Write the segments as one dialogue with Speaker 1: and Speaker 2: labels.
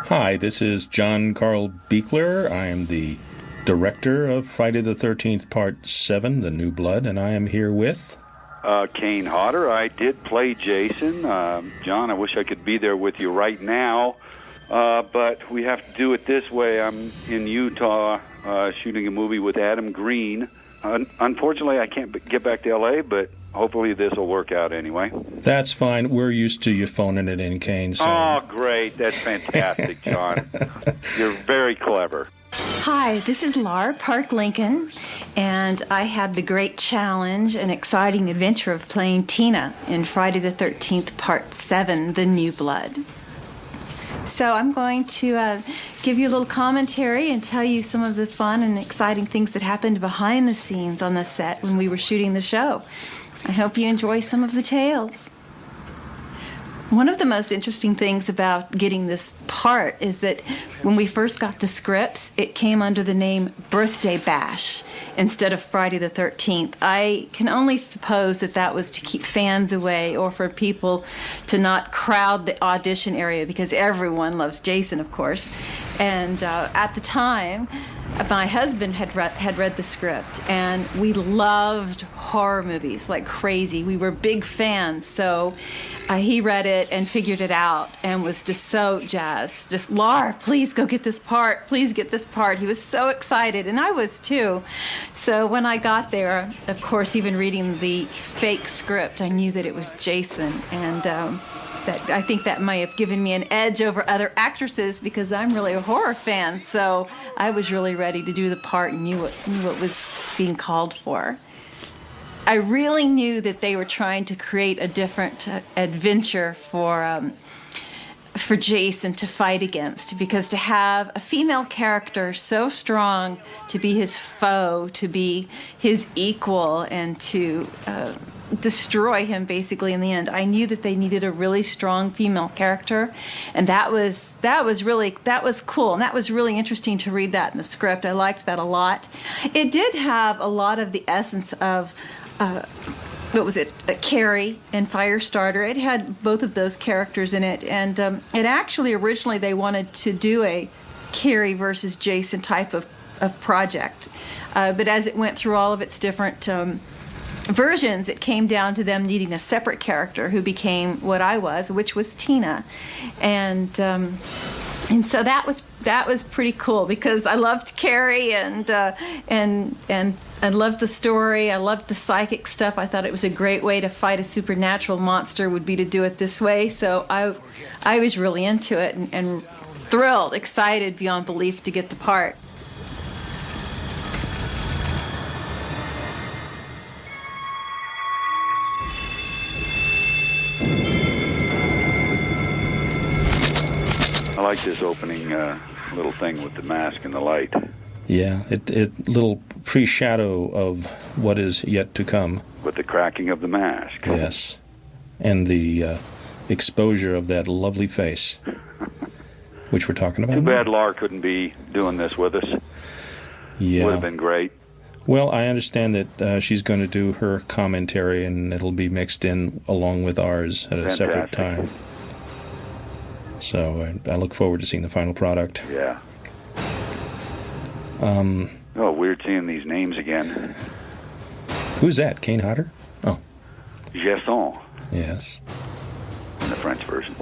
Speaker 1: Hi, this is John Carl Beekler. I am the director of Friday the 13th, Part 7, The New Blood, and I am here with...
Speaker 2: Kane Hodder. I did play Jason. John, I wish I could be there with you right now, but we have to do it this way. I'm in Utah shooting a movie with Adam Green. Unfortunately, I can't get back to L.A., but hopefully this will work out anyway.
Speaker 1: That's fine. We're used to you phoning it in, Kane. So.
Speaker 2: Oh, great. That's fantastic, John. You're very clever.
Speaker 3: Hi, this is Laura Park Lincoln, and I had the great challenge and exciting adventure of playing Tina in Friday the 13th, Part 7, The New Blood. So I'm going to give you a little commentary and tell you some of the fun and exciting things that happened behind the scenes on the set when we were shooting the show. I hope you enjoy some of the tales. One of the most interesting things about getting this part is that when we first got the scripts, it came under the name Birthday Bash instead of Friday the 13th. I can only suppose that that was to keep fans away or for people to not crowd the audition area because everyone loves Jason, of course. And at the time, my husband had read the script, and we loved horror movies like crazy. We were big fans, so he read it and figured it out and was just so jazzed. Just, Laura, please go get this part. Please get this part. He was so excited, and I was too. So when I got there, of course, even reading the fake script, I knew that it was Jason, and I think that might have given me an edge over other actresses because I'm really a horror fan. So I was really ready to do the part and knew what was being called for. I really knew that they were trying to create a different adventure for Jason to fight against, because to have a female character so strong to be his foe, to be his equal, and to destroy him basically in the end, I knew that they needed a really strong female character, and that was cool, and that was really interesting to read that in the script. I liked that a lot. It did have a lot of the essence of Carrie and Firestarter. It had both of those characters in it, and it actually originally they wanted to do a Carrie versus Jason type of project, but as it went through all of its different versions, it came down to them needing a separate character who became what I was, which was Tina, and so that was pretty cool because I loved Carrie and I loved the story. I loved the psychic stuff. I thought it was a great way to fight a supernatural monster would be to do it this way. So I was really into it and thrilled, excited beyond belief to get the part.
Speaker 2: I like this opening little thing with the mask and the light.
Speaker 1: Yeah, it little pre-shadow of what is yet to come.
Speaker 2: With the cracking of the mask.
Speaker 1: Yes, and the exposure of that lovely face, which we're talking about.
Speaker 2: Too bad Laura couldn't be doing this with us.
Speaker 1: Yeah.
Speaker 2: Would have been great. Well,
Speaker 1: I understand that she's going to do her commentary, and it'll be mixed in along with ours at a separate time. So I look forward to seeing the final product.
Speaker 2: Yeah. Weird seeing these names again.
Speaker 1: Who's that? Kane Hodder? Oh.
Speaker 2: Jason.
Speaker 1: Yes.
Speaker 2: In the French version.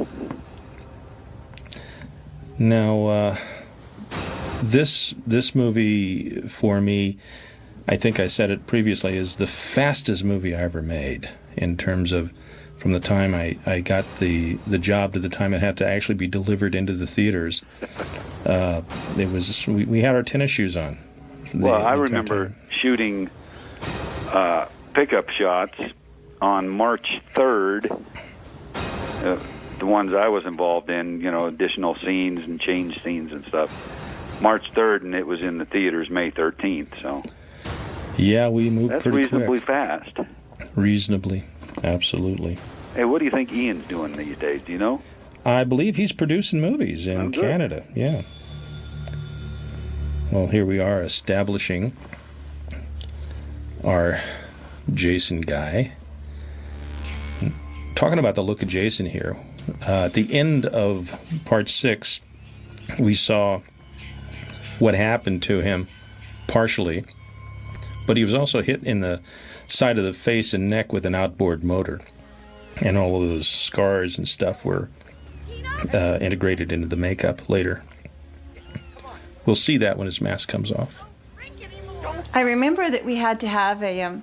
Speaker 1: Now, this movie, for me, I think I said it previously, is the fastest movie I ever made in terms of from the time I got the job to the time it had to actually be delivered into the theaters. It was we had our tennis shoes on.
Speaker 2: I remember shooting pickup shots on March 3rd, the ones I was involved in, additional scenes and change scenes and stuff. March 3rd, and it was in the theaters May 13th. So
Speaker 1: yeah, we moved
Speaker 2: that's
Speaker 1: pretty
Speaker 2: reasonably
Speaker 1: quick.
Speaker 2: Fast.
Speaker 1: Reasonably, absolutely.
Speaker 2: Hey, what do you think Ian's doing these days? Do you know?
Speaker 1: I believe he's producing movies in Canada. Yeah. Well, here we are establishing our Jason guy. Talking about the look of Jason here. At the end of Part 6, we saw what happened to him partially, but he was also hit in the side of the face and neck with an outboard motor, and all of those scars and stuff were integrated into the makeup later. We'll see that when his mask comes off.
Speaker 3: I remember that we had to have a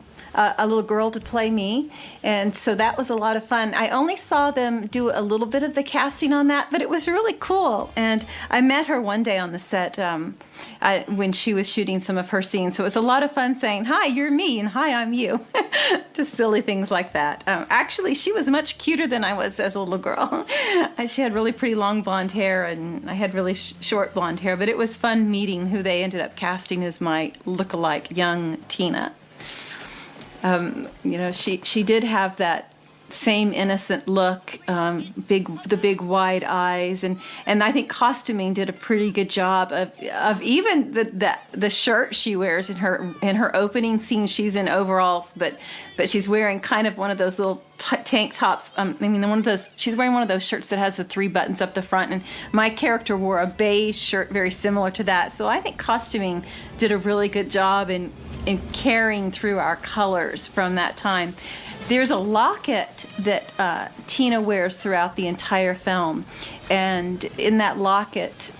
Speaker 3: little girl to play me, and so that was a lot of fun. I only saw them do a little bit of the casting on that, but it was really cool. And I met her one day on the set when she was shooting some of her scenes. So it was a lot of fun saying, "Hi, you're me," and "Hi, I'm you." Just silly things like that. Actually, she was much cuter than I was as a little girl. She had really pretty long blonde hair, and I had really short blonde hair. But it was fun meeting who they ended up casting as my look-alike young Tina. She did have that same innocent look, the big wide eyes, and I think costuming did a pretty good job of even the shirt she wears in her opening scene. She's in overalls, but she's wearing kind of one of those little tank tops. She's wearing one of those shirts that has the 3 buttons up the front, and my character wore a beige shirt very similar to that. So I think costuming did a really good job in carrying through our colors from that time. There's a locket that Tina wears throughout the entire film, and in that locket,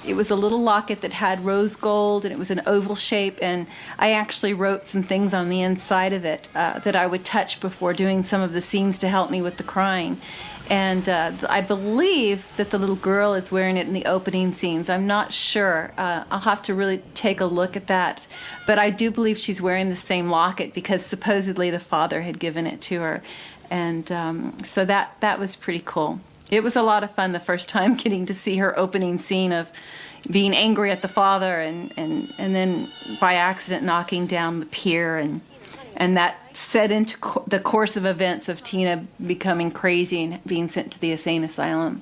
Speaker 3: it was a little locket that had rose gold, and it was an oval shape, and I actually wrote some things on the inside of it that I would touch before doing some of the scenes to help me with the crying. And I believe that the little girl is wearing it in the opening scenes. I'm not sure. I'll have to really take a look at that. But I do believe she's wearing the same locket because supposedly the father had given it to her. And so that was pretty cool. It was a lot of fun the first time getting to see her opening scene of being angry at the father and then by accident knocking down the pier, and that set into the course of events of Tina becoming crazy and being sent to the insane asylum.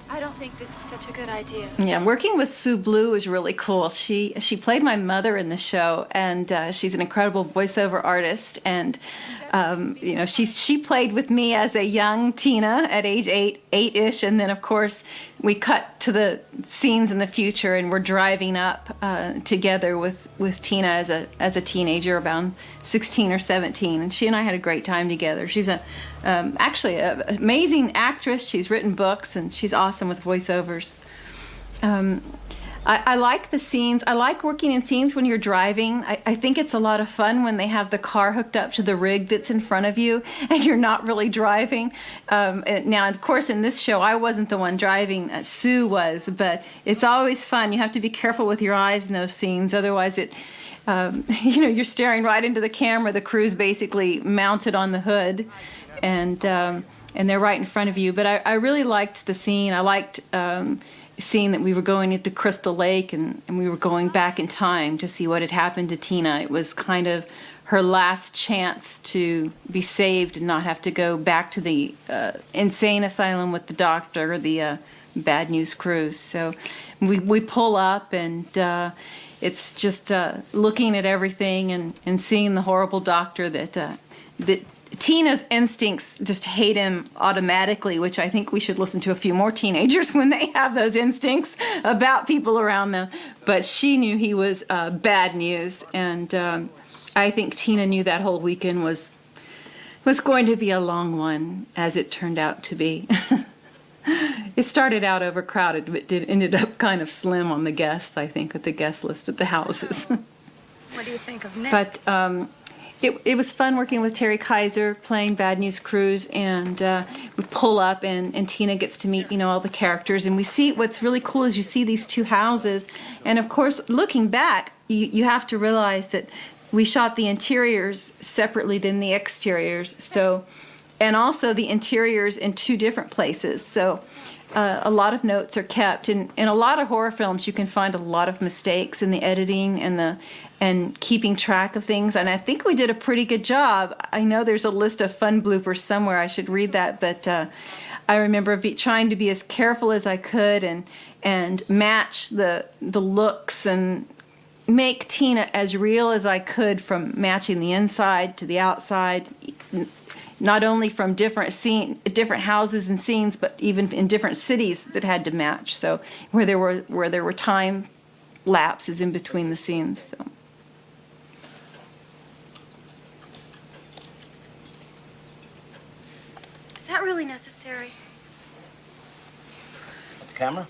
Speaker 4: I don't think this is such a good idea.
Speaker 3: Yeah, working with Sue Blue was really cool. She played my mother in the show, and she's an incredible voiceover artist. And she played with me as a young Tina at age eight-ish, and then of course we cut to the scenes in the future, and we're driving up together with Tina as a teenager, about 16 or 17, and she and I had a great time together. She's actually an amazing actress. She's written books, and she's awesome with voiceovers. I like the scenes. I like working in scenes when you're driving. I think it's a lot of fun when they have the car hooked up to the rig that's in front of you and you're not really driving. Now, of course, in this show, I wasn't the one driving. Sue was, but it's always fun. You have to be careful with your eyes in those scenes. Otherwise, you're staring right into the camera. The crew's basically mounted on the hood, and they're right in front of you. But I really liked the scene. I liked seeing that we were going into Crystal Lake and we were going back in time to see what had happened to Tina. It was kind of her last chance to be saved and not have to go back to the insane asylum with the doctor or the bad news cruise. So we pull up, and it's just looking at everything and seeing the horrible doctor that Tina's instincts just hate him automatically, which I think we should listen to a few more teenagers when they have those instincts about people around them. But she knew he was bad news, and I think Tina knew that whole weekend was going to be a long one, as it turned out to be. It started out overcrowded, but it ended up kind of slim on the guests, I think, with the guest list at the houses.
Speaker 4: What do you think of Nick?
Speaker 3: But it was fun working with Terry Kaiser playing Bad News Cruise, and we pull up and Tina gets to meet all the characters, and we see what's really cool is you see these two houses, and of course looking back you have to realize that we shot the interiors separately than the exteriors, and also the interiors in two different places, so a lot of notes are kept. In a lot of horror films, you can find a lot of mistakes in the editing and keeping track of things. And I think we did a pretty good job. I know there's a list of fun bloopers somewhere. I should read that. But I remember trying to be as careful as I could and match the looks and make Tina as real as I could, from matching the inside to the outside. not only from different houses and scenes, but even in different cities that had to match. So where there were time lapses in between the scenes. So.
Speaker 4: Is that really necessary?
Speaker 5: Camera?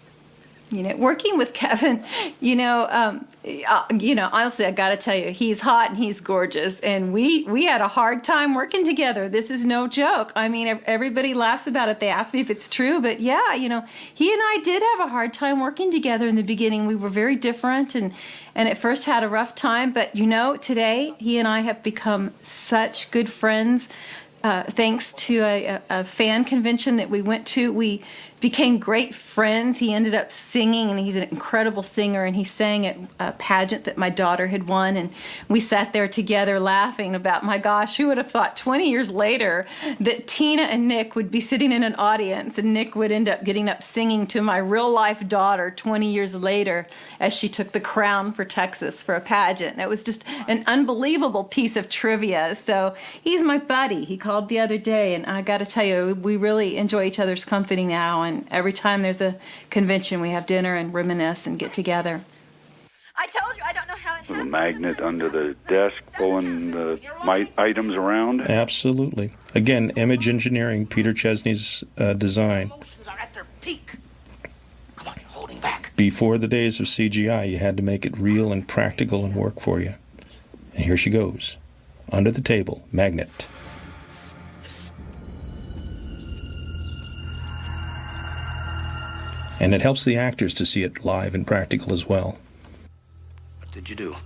Speaker 3: Working with Kevin, honestly, I got to tell you, he's hot and he's gorgeous, and we had a hard time working together. This is no joke. I mean, everybody laughs about it. They ask me if it's true, but yeah, he and I did have a hard time working together in the beginning. We were very different, and at first had a rough time, but today he and I have become such good friends. Thanks to a fan convention that we went to, we became great friends. He ended up singing, and he's an incredible singer, and he sang at a pageant that my daughter had won, and we sat there together laughing about, my gosh, who would have thought 20 years later that Tina and Nick would be sitting in an audience, and Nick would end up getting up singing to my real-life daughter 20 years later as she took the crown for Texas for a pageant. It was just an unbelievable piece of trivia. So he's my buddy. He called the other day, and I got to tell you, we really enjoy each other's company now, and every time there's a convention, we have dinner and reminisce and get together.
Speaker 4: I told you I don't know how it
Speaker 2: With a
Speaker 4: happened.
Speaker 2: magnet under the desk pulling the items around.
Speaker 1: Absolutely. Again, image engineering, Peter Chesney's design.
Speaker 5: Emotions are at their peak. Come on, you're holding back.
Speaker 1: Before the days of CGI, you had to make it real and practical and work for you. And here she goes. Under the table, magnet. And it helps the actors to see it live and practical as well.
Speaker 5: What did you do?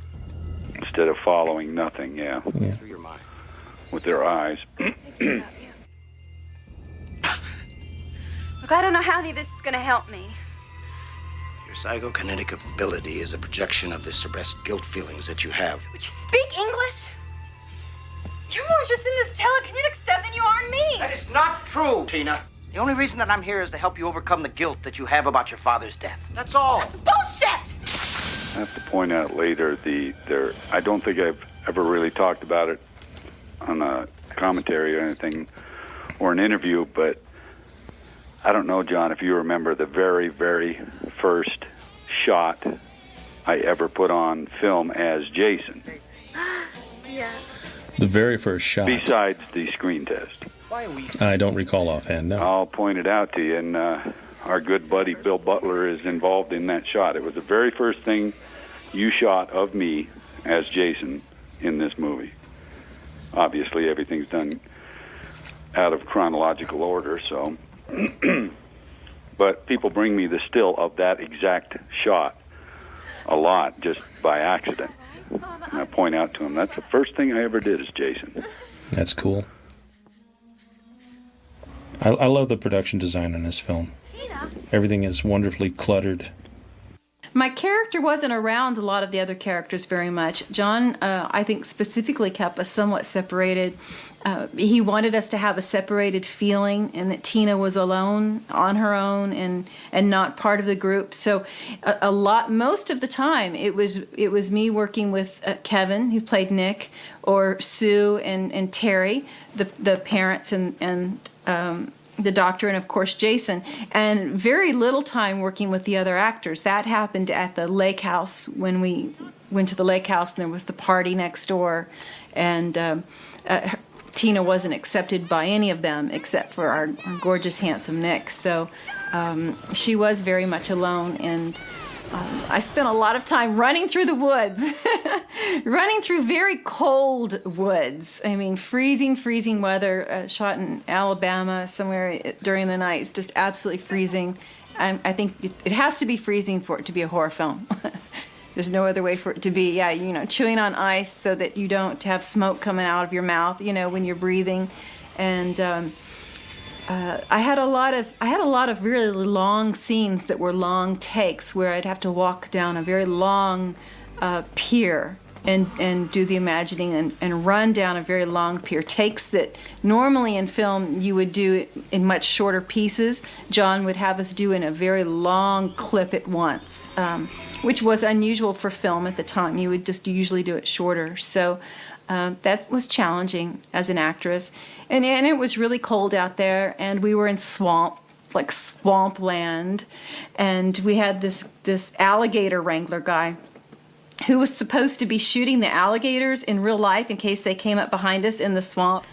Speaker 2: Instead of following nothing, yeah,
Speaker 5: Through your mind.
Speaker 2: with their eyes.
Speaker 4: Look, I don't know how any of this is going to help me.
Speaker 5: Your psychokinetic ability is a projection of the suppressed guilt feelings that you have.
Speaker 4: Would you speak English? You're more interested in this telekinetic stuff than you are in me.
Speaker 5: That is not true, Tina. The only reason that I'm here is to help you overcome the guilt that you have about your father's death. That's all.
Speaker 4: That's bullshit!
Speaker 2: I have to point out later, I don't think I've ever really talked about it on a commentary or anything, or an interview, but I don't know, John, if you remember the very, very first shot I ever put on film as Jason,
Speaker 4: Yeah.
Speaker 1: The very first shot.
Speaker 2: besides the screen test.
Speaker 5: Why are we...
Speaker 1: I don't recall offhand, no.
Speaker 2: I'll point it out to you, and our good buddy Bill Butler is involved in that shot. It was the very first thing you shot of me as Jason in this movie. Obviously, everything's done out of chronological order, so... But people bring me the still of that exact shot a lot, just by accident. And I point out to them, that's the first thing I ever did as Jason.
Speaker 1: That's cool. I love the production design on this film. Everything is wonderfully cluttered.
Speaker 3: My character wasn't around a lot of the other characters very much. John, I think, specifically kept us somewhat separated. He wanted us to have a separated feeling, and that Tina was alone, on her own, and not part of the group. So, most of the time, it was me working with Kevin, who played Nick, or Sue and Terry, the parents and the doctor, and of course Jason, and very little time working with the other actors. That happened at the lake house when we went to the lake house, and there was the party next door, and Tina wasn't accepted by any of them except for our gorgeous, handsome Nick. So she was very much alone, and I spent a lot of time running through the woods, running through very cold woods. I mean, freezing weather, shot in Alabama somewhere during the night. It's just absolutely freezing. I think it has to be freezing for it to be a horror film. There's no other way for it to be. Yeah, chewing on ice so that you don't have smoke coming out of your mouth, when you're breathing. And I had a lot of really long scenes that were long takes where I'd have to walk down a very long pier and do the imagining and run down a very long pier. Takes that normally in film you would do in much shorter pieces. John would have us do in a very long clip at once, which was unusual for film at the time. You would just usually do it shorter. So That was challenging as an actress. And it was really cold out there, and we were in swampland. And we had this alligator wrangler guy who was supposed to be shooting the alligators in real life in case they came up behind us in the swamp.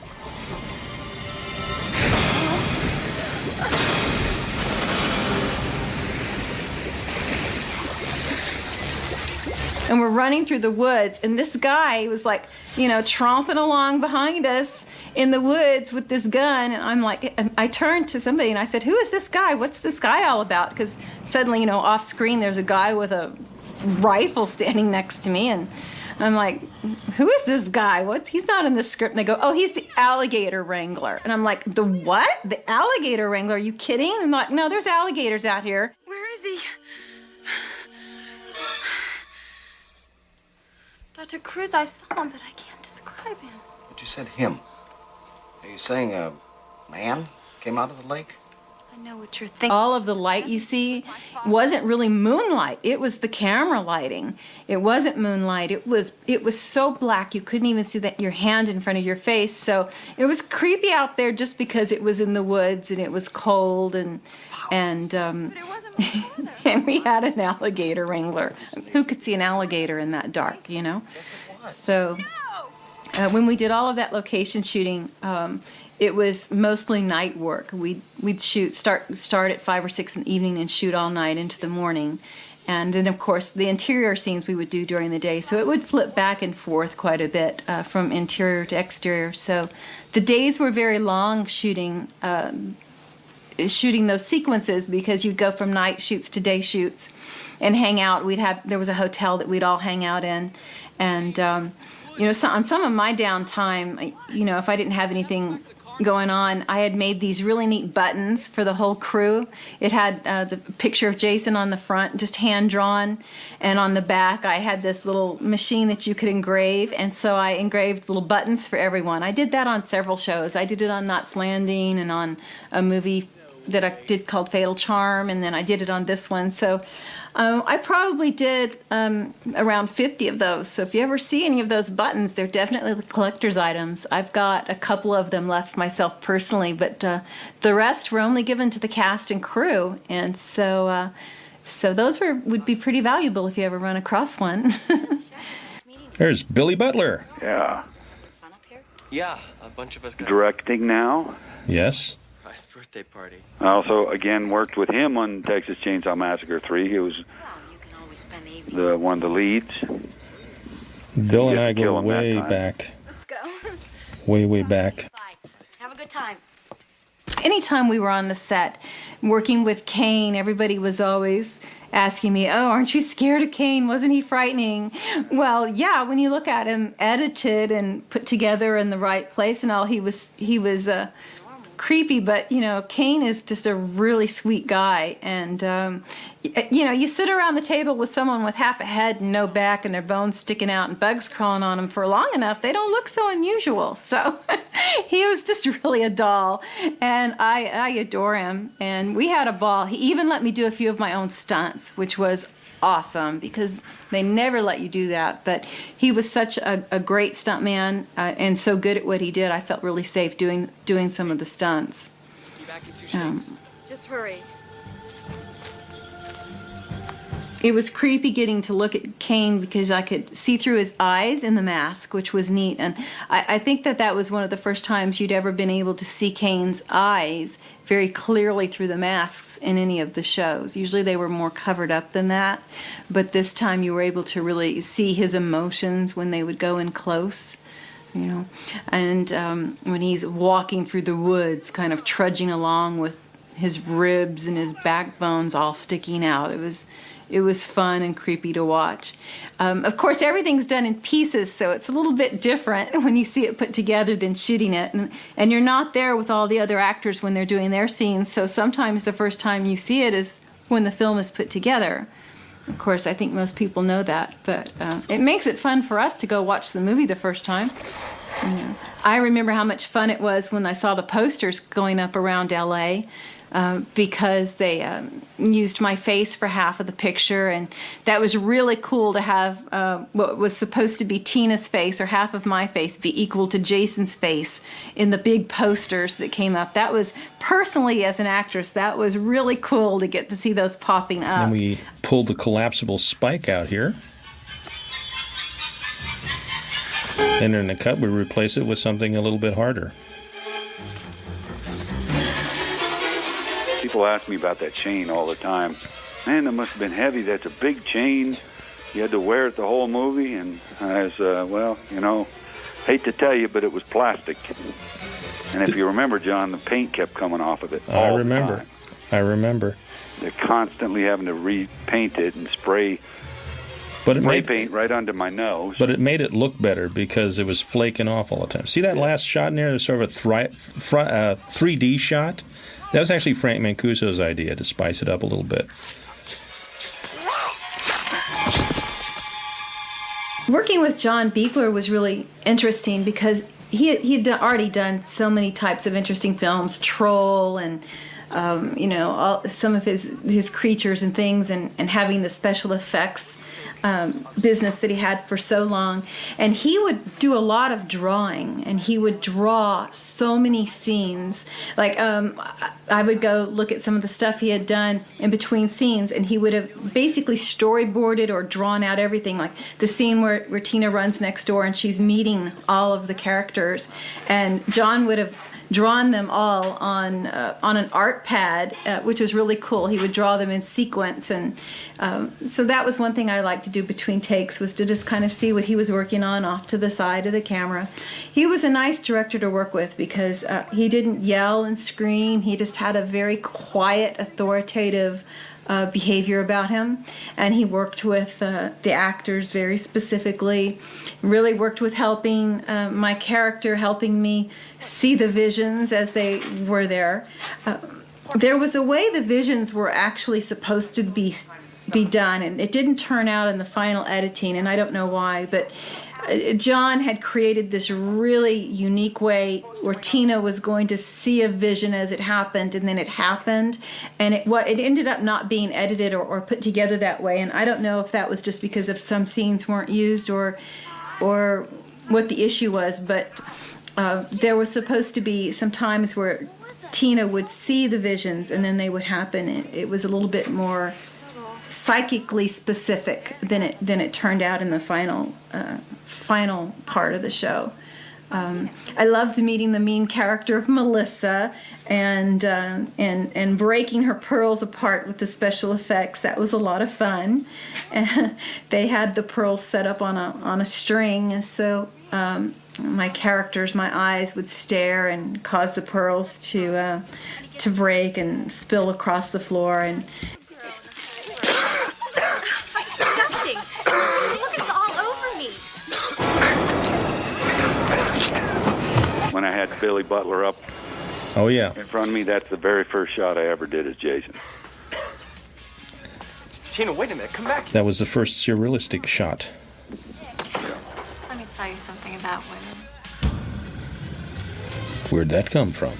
Speaker 3: And we're running through the woods, and this guy was like, tromping along behind us in the woods with this gun. And I'm like, and I turned to somebody and I said, "Who is this guy? What's this guy all about?" Because suddenly, off screen, there's a guy with a rifle standing next to me, and I'm like, "Who is this guy? He's not in the script." And they go, "Oh, he's the alligator wrangler." And I'm like, "The what? The alligator wrangler? Are you kidding?" I'm like, "No, there's alligators out here."
Speaker 4: Where is he? Dr. Cruz, I saw him, but I can't describe him.
Speaker 5: But you said him. Are you saying a man came out of the lake?
Speaker 4: I know what you're thinking.
Speaker 3: All of the light you see wasn't really moonlight. It was the camera lighting. It wasn't moonlight. It was so black you couldn't even see your hand in front of your face. So it was creepy out there just because it was in the woods and it was cold and and we had an alligator wrangler. Who could see an alligator in that dark, So when we did all of that location shooting, it was mostly night work. We'd start at 5 or 6 in the evening and shoot all night into the morning. And then, of course, the interior scenes we would do during the day. So it would flip back and forth quite a bit from interior to exterior. So the days were very long shooting those sequences because you'd go from night shoots to day shoots and hang out. There was a hotel that we'd all hang out in. And, on some of my downtime, if I didn't have anything going on, I had made these really neat buttons for the whole crew. It had the picture of Jason on the front, just hand-drawn, and on the back I had this little machine that you could engrave, and so I engraved little buttons for everyone. I did that on several shows. I did it on Knots Landing and on a movie that I did called Fatal Charm, and then I did it on this one. So I probably did around 50 of those. So if you ever see any of those buttons, they're definitely collector's items. I've got a couple of them left myself personally, but the rest were only given to the cast and crew. And so those would be pretty valuable if you ever run across one.
Speaker 1: There's Billy Butler.
Speaker 2: Yeah.
Speaker 6: Yeah, a bunch of us got
Speaker 2: Directing now.
Speaker 1: Yes.
Speaker 6: birthday party.
Speaker 2: I also, again, worked with him on Texas Chainsaw Massacre 3. He was one of the leads.
Speaker 1: Bill and I go way back.
Speaker 4: Let's go.
Speaker 1: Way back.
Speaker 4: Have a good time.
Speaker 3: Anytime we were on the set working with Kane, everybody was always asking me, "Oh, aren't you scared of Kane? Wasn't he frightening?" Well, yeah, when you look at him edited and put together in the right place and all, he was creepy, but Kane is just a really sweet guy. And you sit around the table with someone with half a head and no back and their bones sticking out and bugs crawling on them for long enough, they don't look so unusual. So he was just really a doll, and I adore him. And we had a ball. He even let me do a few of my own stunts, which was awesome because they never let you do that. But he was such a great stuntman and so good at what he did. I felt really safe doing some of the stunts.
Speaker 4: Just hurry.
Speaker 3: It was creepy getting to look at Kane because I could see through his eyes in the mask, which was neat. And I think that was one of the first times you'd ever been able to see Kane's eyes very clearly through the masks in any of the shows. Usually they were more covered up than that, but this time you were able to really see his emotions when they would go in close. And when he's walking through the woods, kind of trudging along with his ribs and his backbones all sticking out. It was fun and creepy to watch. Of course, everything's done in pieces, so it's a little bit different when you see it put together than shooting it. And you're not there with all the other actors when they're doing their scenes, so sometimes the first time you see it is when the film is put together. Of course, I think most people know that, but it makes it fun for us to go watch the movie the first time. I remember how much fun it was when I saw the posters going up around L.A., because they used my face for half of the picture, and that was really cool to have what was supposed to be Tina's face or half of my face be equal to Jason's face in the big posters that came up. That was, personally as an actress, that was really cool to get to see those popping up.
Speaker 1: And we pulled the collapsible spike out here. And in the cut, we replace it with something a little bit harder.
Speaker 2: People ask me about that chain all the time. Man, that must have been heavy. That's a big chain. You had to wear it the whole movie. And I was, well, you know, hate to tell you, but it was plastic. And if you remember, John, the paint kept coming off of it all
Speaker 1: I remember.
Speaker 2: the time.
Speaker 1: I remember.
Speaker 2: They're constantly having to repaint it and spray paint right under my nose.
Speaker 1: But it made it look better because it was flaking off all the time. See that last shot in there? There's sort of a 3D shot. That was actually Frank Mancuso's idea to spice it up a little bit.
Speaker 3: Working with John Beekler was really interesting because he'd already done so many types of interesting films, Troll and some of his creatures and things, and having the special effects business that he had for so long. And he would do a lot of drawing, and he would draw so many scenes. Like I would go look at some of the stuff he had done in between scenes, and he would have basically storyboarded or drawn out everything, like the scene where Tina runs next door and she's meeting all of the characters, and John would have drawn them all on an art pad, which was really cool. He would draw them in sequence, and so that was one thing I liked to do between takes, was to just kind of see what he was working on off to the side of the camera. He was a nice director to work with because he didn't yell and scream. He just had a very quiet, authoritative behavior about him, and he worked with the actors very specifically, really worked with helping my character, helping me see the visions as they were there. There was a way the visions were actually supposed to be done, and it didn't turn out in the final editing, and I don't know why, but John had created this really unique way where Tina was going to see a vision as it happened, and then it happened, and it ended up not being edited or put together that way. And I don't know if that was just because of some scenes weren't used or what the issue was, but there was supposed to be some times where Tina would see the visions and then they would happen. It was a little bit more psychically specific than it turned out in the final part of the show. I loved meeting the mean character of Melissa and breaking her pearls apart with the special effects. That was a lot of fun. They had the pearls set up on a string, so my eyes would stare and cause the pearls to break and spill across the floor. And
Speaker 4: Disgusting. Look, it's all over me.
Speaker 2: When I had Billy Butler up
Speaker 1: in
Speaker 2: front of me, that's the very first shot I ever did as Jason.
Speaker 6: Tina, wait a minute. Come back.
Speaker 1: That was the first surrealistic shot.
Speaker 4: Let me tell you something about women.
Speaker 1: Where'd that come from?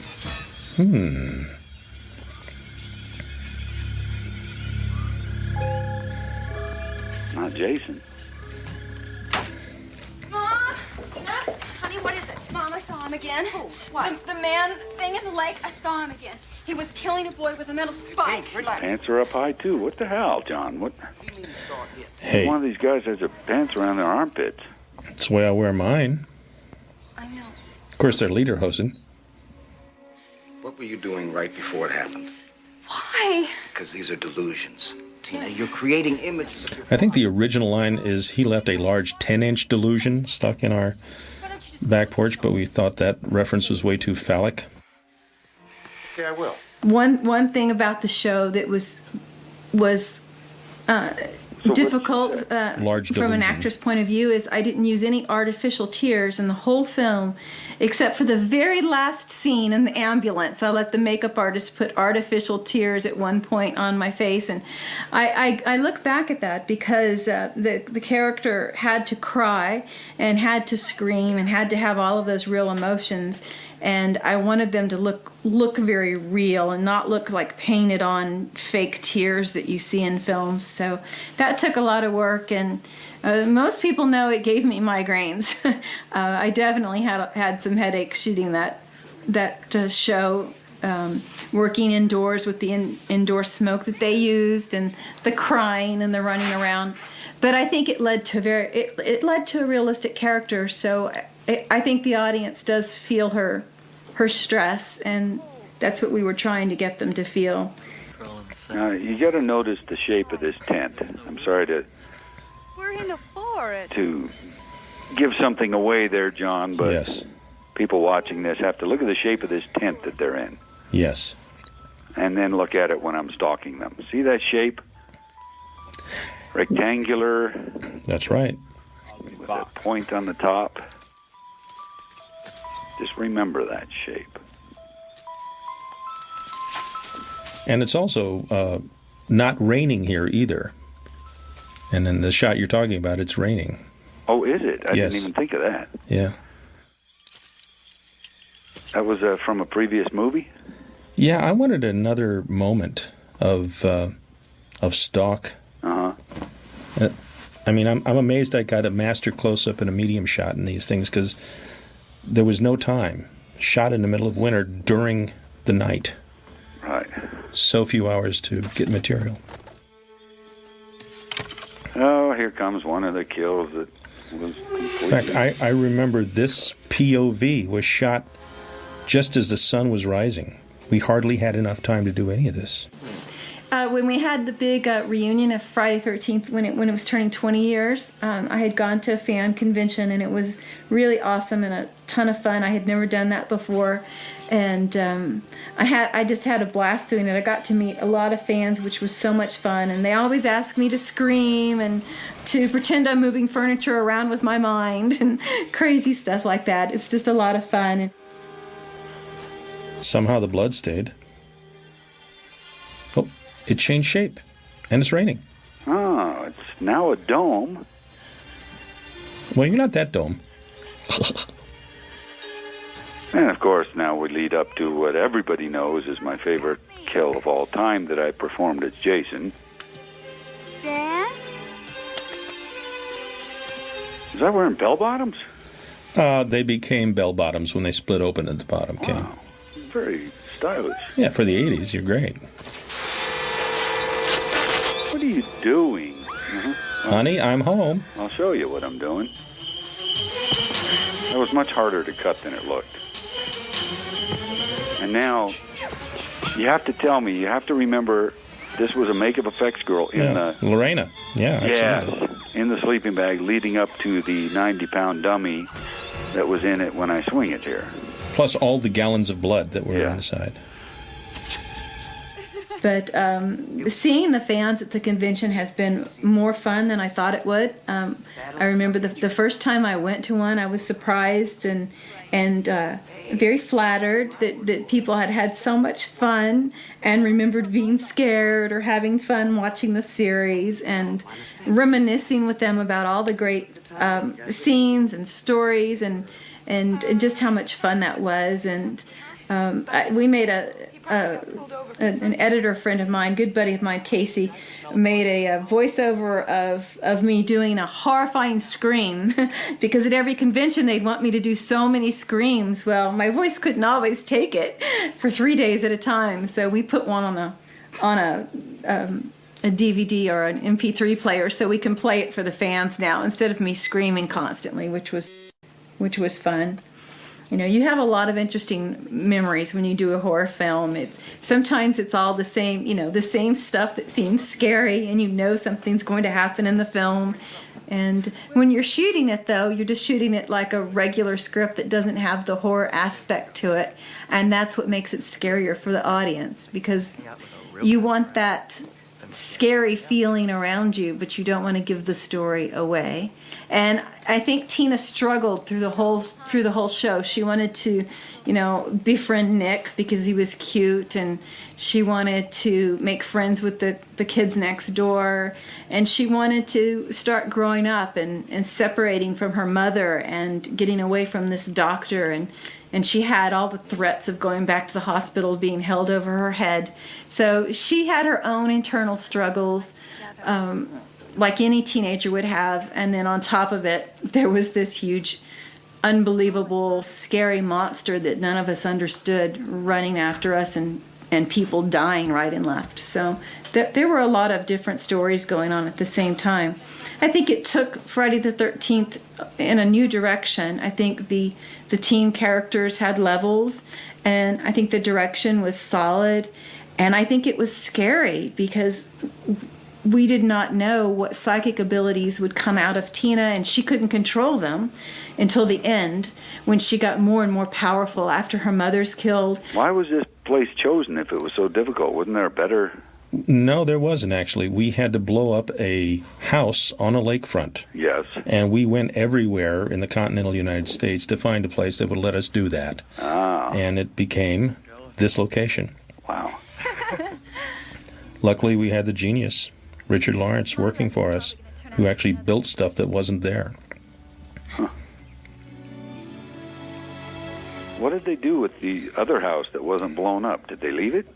Speaker 2: Not Jason.
Speaker 4: Mom! Tina? Honey, what is it? Mom, I saw him again. Who? What? The man thing in the lake, I saw him again. He was killing a boy with a metal spike.
Speaker 2: Pants are up high, too. What the hell, John? What?
Speaker 1: Hey,
Speaker 2: One of these guys has their pants around their armpits.
Speaker 1: that's the way I wear mine.
Speaker 4: I know.
Speaker 1: Of course, they're lederhosen.
Speaker 5: What were you doing right before it happened?
Speaker 4: Why?
Speaker 5: Because these are delusions. Tina, you're creating images of your
Speaker 1: I think the original line is, he left a large 10-inch delusion stuck in our back porch, but we thought that reference was way too phallic.
Speaker 5: Okay, I will.
Speaker 3: one thing about the show that was difficult
Speaker 1: Large
Speaker 3: from an
Speaker 1: delusion.
Speaker 3: actor's point of view is I didn't use any artificial tears in the whole film, except for the very last scene in the ambulance. I let the makeup artist put artificial tears at one point on my face, and I look back at that because the character had to cry and had to scream and had to have all of those real emotions, and I wanted them to look very real and not look like painted on fake tears that you see in films. So that took a lot of work, and most people know it gave me migraines. I definitely had some headaches shooting that show, working indoors with the indoor smoke that they used, and the crying and the running around. But I think it led to a realistic character. So I think the audience does feel her stress, and that's what we were trying to get them to feel.
Speaker 2: You got to notice the shape of this tent. I'm sorry to
Speaker 4: We're in the forest.
Speaker 2: to give something away there, John, but
Speaker 1: Yes.
Speaker 2: people watching this have to look at the shape of this tent that they're in,
Speaker 1: Yes.
Speaker 2: and then look at it when I'm stalking them. See that shape? Rectangular,
Speaker 1: That's right.
Speaker 2: with a point on the top. Just remember that shape.
Speaker 1: And it's also not raining here either. And in the shot you're talking about, it's raining.
Speaker 2: Oh, is it? I
Speaker 1: Yes.
Speaker 2: didn't even think of that.
Speaker 1: Yeah.
Speaker 2: That was from a previous movie?
Speaker 1: Yeah, I wanted another moment of stalk.
Speaker 2: Uh-huh.
Speaker 1: I mean, I'm amazed I got a master close-up and a medium shot in these things, because there was no time. Shot in the middle of winter during the night.
Speaker 2: Right.
Speaker 1: So few hours to get material.
Speaker 2: Oh, here comes one of the kills that was completely...
Speaker 1: In fact, I remember this POV was shot just as the sun was rising. We hardly had enough time to do any of this.
Speaker 3: When we had the big reunion of Friday 13th, when it was turning 20 years, I had gone to a fan convention, and it was really awesome and a ton of fun. I had never done that before, and I just had a blast doing it. I got to meet a lot of fans, which was so much fun, and they always ask me to scream and to pretend I'm moving furniture around with my mind and crazy stuff like that. It's just a lot of fun.
Speaker 1: Somehow the blood stayed. Oh, it changed shape, and it's raining.
Speaker 2: Oh, it's now a dome.
Speaker 1: Well, you're not that dome.
Speaker 2: And, of course, now we lead up to what everybody knows is my favorite kill of all time that I performed as Jason.
Speaker 4: Dad?
Speaker 2: Was I wearing bell-bottoms?
Speaker 1: They became bell-bottoms when they split open at the bottom, King.
Speaker 2: Wow. Very stylish.
Speaker 1: Yeah, for the 80s, you're great.
Speaker 2: What are you doing?
Speaker 1: Honey, I'm home.
Speaker 2: I'll show you what I'm doing. That was much harder to cut than it looked. And now, you have to tell me, you have to remember, this was a makeup effects girl in the...
Speaker 1: Lorena. Yeah, absolutely.
Speaker 2: Yes, in the sleeping bag leading up to the 90-pound dummy that was in it when I swing it here.
Speaker 1: Plus all the gallons of blood that were inside.
Speaker 3: But seeing the fans at the convention has been more fun than I thought it would. I remember the first time I went to one, I was surprised and very flattered that people had so much fun and remembered being scared or having fun watching the series, and reminiscing with them about all the great scenes and stories and just how much fun that was. And we made an editor friend of mine, good buddy of mine, Casey, made a voiceover of me doing a horrifying scream because at every convention they'd want me to do so many screams. Well, my voice couldn't always take it for 3 days at a time, so we put one on a DVD or an MP3 player so we can play it for the fans now instead of me screaming constantly, which was fun. You know, you have a lot of interesting memories when you do a horror film. Sometimes it's all the same, the same stuff that seems scary, and something's going to happen in the film. And when you're shooting it, though, you're just shooting it like a regular script that doesn't have the horror aspect to it. And that's what makes it scarier for the audience, because you want that scary feeling around you, but you don't want to give the story away. And I think Tina struggled through the whole show. She wanted to, befriend Nick because he was cute, and she wanted to make friends with the kids next door, and she wanted to start growing up and separating from her mother and getting away from this doctor, and she had all the threats of going back to the hospital being held over her head. So she had her own internal struggles, like any teenager would have, and then on top of it, there was this huge, unbelievable, scary monster that none of us understood running after us, and people dying right and left. So there were a lot of different stories going on at the same time. I think it took Friday the 13th in a new direction. I think the teen characters had levels, and I think the direction was solid, and I think it was scary because we did not know what psychic abilities would come out of Tina, and she couldn't control them until the end, when she got more and more powerful after her mother's killed.
Speaker 2: Why was this place chosen if it was so difficult? Wasn't there a better...
Speaker 1: No, there wasn't, actually. We had to blow up a house on a lakefront.
Speaker 2: Yes.
Speaker 1: And we went everywhere in the continental United States to find a place that would let us do that.
Speaker 2: Ah.
Speaker 1: And it became this location.
Speaker 2: Wow.
Speaker 1: Luckily, we had the genius, Richard Lawrence, working for us, who actually built stuff that wasn't there.
Speaker 2: Huh. What did they do with the other house that wasn't blown up? Did they leave it?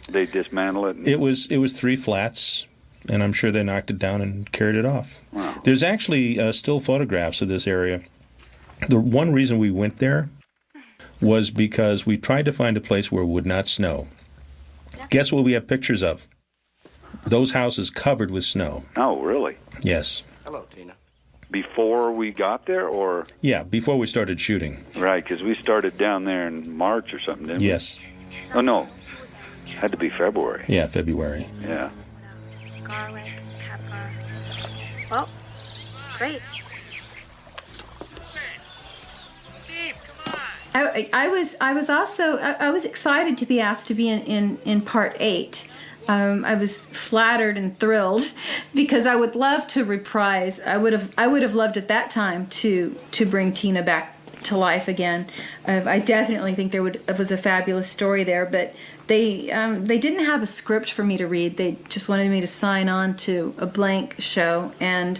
Speaker 2: They dismantle it?
Speaker 1: It was 3 flats, and I'm sure they knocked it down and carried it off.
Speaker 2: Wow.
Speaker 1: There's actually still photographs of this area. The one reason we went there was because we tried to find a place where it would not snow. Guess what we have pictures of? Those houses covered with snow.
Speaker 2: Oh, really?
Speaker 1: Yes.
Speaker 5: Hello, Tina.
Speaker 2: Before we got there, or?
Speaker 1: Yeah, before we started shooting.
Speaker 2: Right, because we started down there in March or something, didn't we?
Speaker 1: Yes.
Speaker 2: Oh, no. Had to be February.
Speaker 1: Yeah, February.
Speaker 2: Yeah.
Speaker 4: Garlic, pepper. Oh, great.
Speaker 3: I was excited to be asked to be in part 8. I was flattered and thrilled because I would love to reprise. I would have loved at that time to bring Tina back to life again. I definitely think it was a fabulous story there, but they didn't have a script for me to read. They just wanted me to sign on to a blank show, and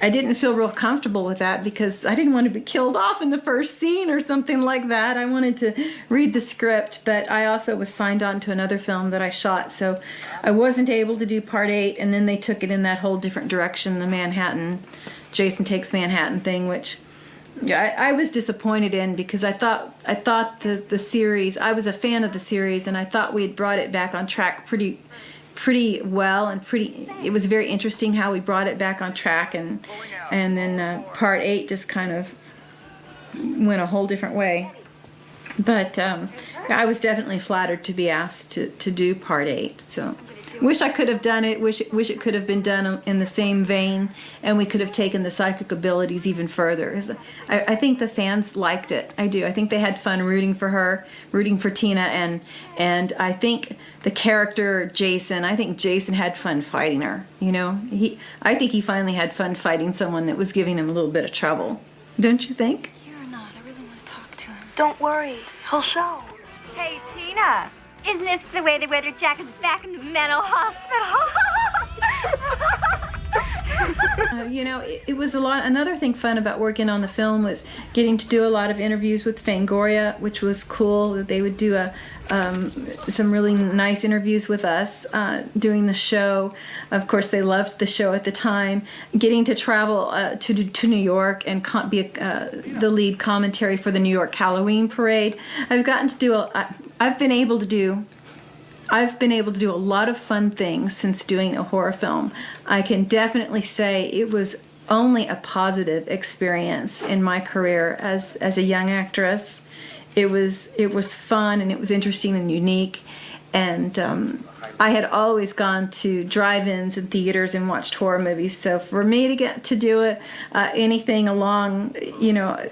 Speaker 3: I didn't feel real comfortable with that because I didn't want to be killed off in the first scene or something like that. I wanted to read the script, but I also was signed on to another film that I shot, so I wasn't able to do part 8, and then they took it in that whole different direction, the Manhattan, Jason Takes Manhattan thing, which I was disappointed in because I thought the series, I was a fan of the series, and I thought we had brought it back on track pretty well, and it was very interesting how we brought it back on track, and then part 8 just kind of went a whole different way. But I was definitely flattered to be asked to do part 8. So wish I could have done it. Wish it could have been done in the same vein, and we could have taken the psychic abilities even further. I think the fans liked it. I do. I think they had fun rooting for her, rooting for Tina, and I think the character Jason. I think Jason had fun fighting her. You know, I think he finally had fun fighting someone that was giving him a little bit of trouble. Don't you think?
Speaker 4: You're not. I really want to talk to him.
Speaker 7: Don't worry, he'll show.
Speaker 8: Hey, Tina, isn't this the way they wear their jackets back in the mental hospital?
Speaker 3: It was a lot. Another thing fun about working on the film was getting to do a lot of interviews with Fangoria, which was cool. They would do some really nice interviews with us doing the show. Of course, they loved the show at the time. Getting to travel to New York and be the lead commentary for the New York Halloween parade. I've been able to do a lot of fun things since doing a horror film. I can definitely say it was only a positive experience in my career as a young actress. It was fun, and it was interesting and unique, and I had always gone to drive-ins and theaters and watched horror movies. So for me to get to do anything along,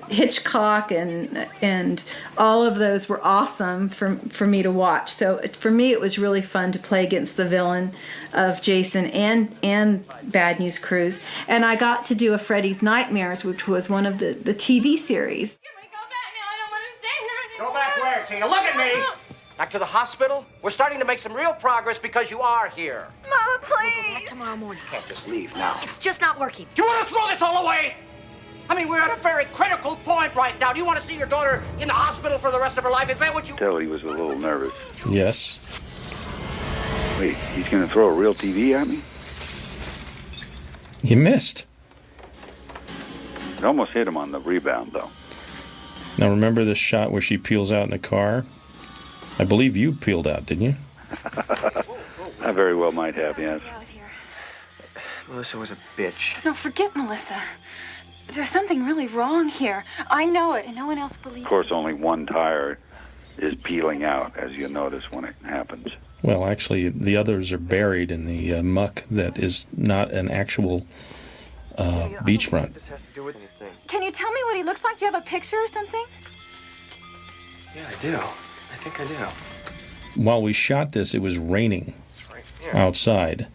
Speaker 3: Hitchcock and all of those were awesome for me to watch. So for me, it was really fun to play against the villain of Jason and Bad News Cruise. And I got to do a Freddy's Nightmares, which was one of the TV series.
Speaker 4: Can we go back now? I don't want to stay here anymore.
Speaker 5: Go back where, Tina? Look at me! Back to the hospital? We're starting to make some real progress because you are here.
Speaker 8: Mama,
Speaker 7: We'll go
Speaker 8: please.
Speaker 7: back tomorrow morning.
Speaker 5: Can't just leave now.
Speaker 7: It's just not working.
Speaker 5: Do you want to throw this all away? I mean, we're at a very critical point right now. Do you want to see your daughter in the hospital for the rest of her life? Is that what you...
Speaker 2: Tell he was a little nervous.
Speaker 1: Yes.
Speaker 2: Wait, he's going to throw a real TV at me?
Speaker 1: You missed.
Speaker 2: It almost hit him on the rebound, though.
Speaker 1: Now remember this shot where she peels out in the car? I believe you peeled out, didn't you?
Speaker 2: I very well might have, yes.
Speaker 6: Melissa was a bitch.
Speaker 3: No, forget Melissa. There's something really wrong here. I know it, and no one else believes
Speaker 2: Of course, only one tire is peeling out, as you notice when it happens.
Speaker 1: Well, actually, the others are buried in the muck that is not an actual beachfront.
Speaker 6: This has to do with anything.
Speaker 3: Can you tell me what he looks like? Do you have a picture or something?
Speaker 6: Yeah, I do. I think I do.
Speaker 1: While we shot this, it was raining
Speaker 6: It's right here.
Speaker 1: outside.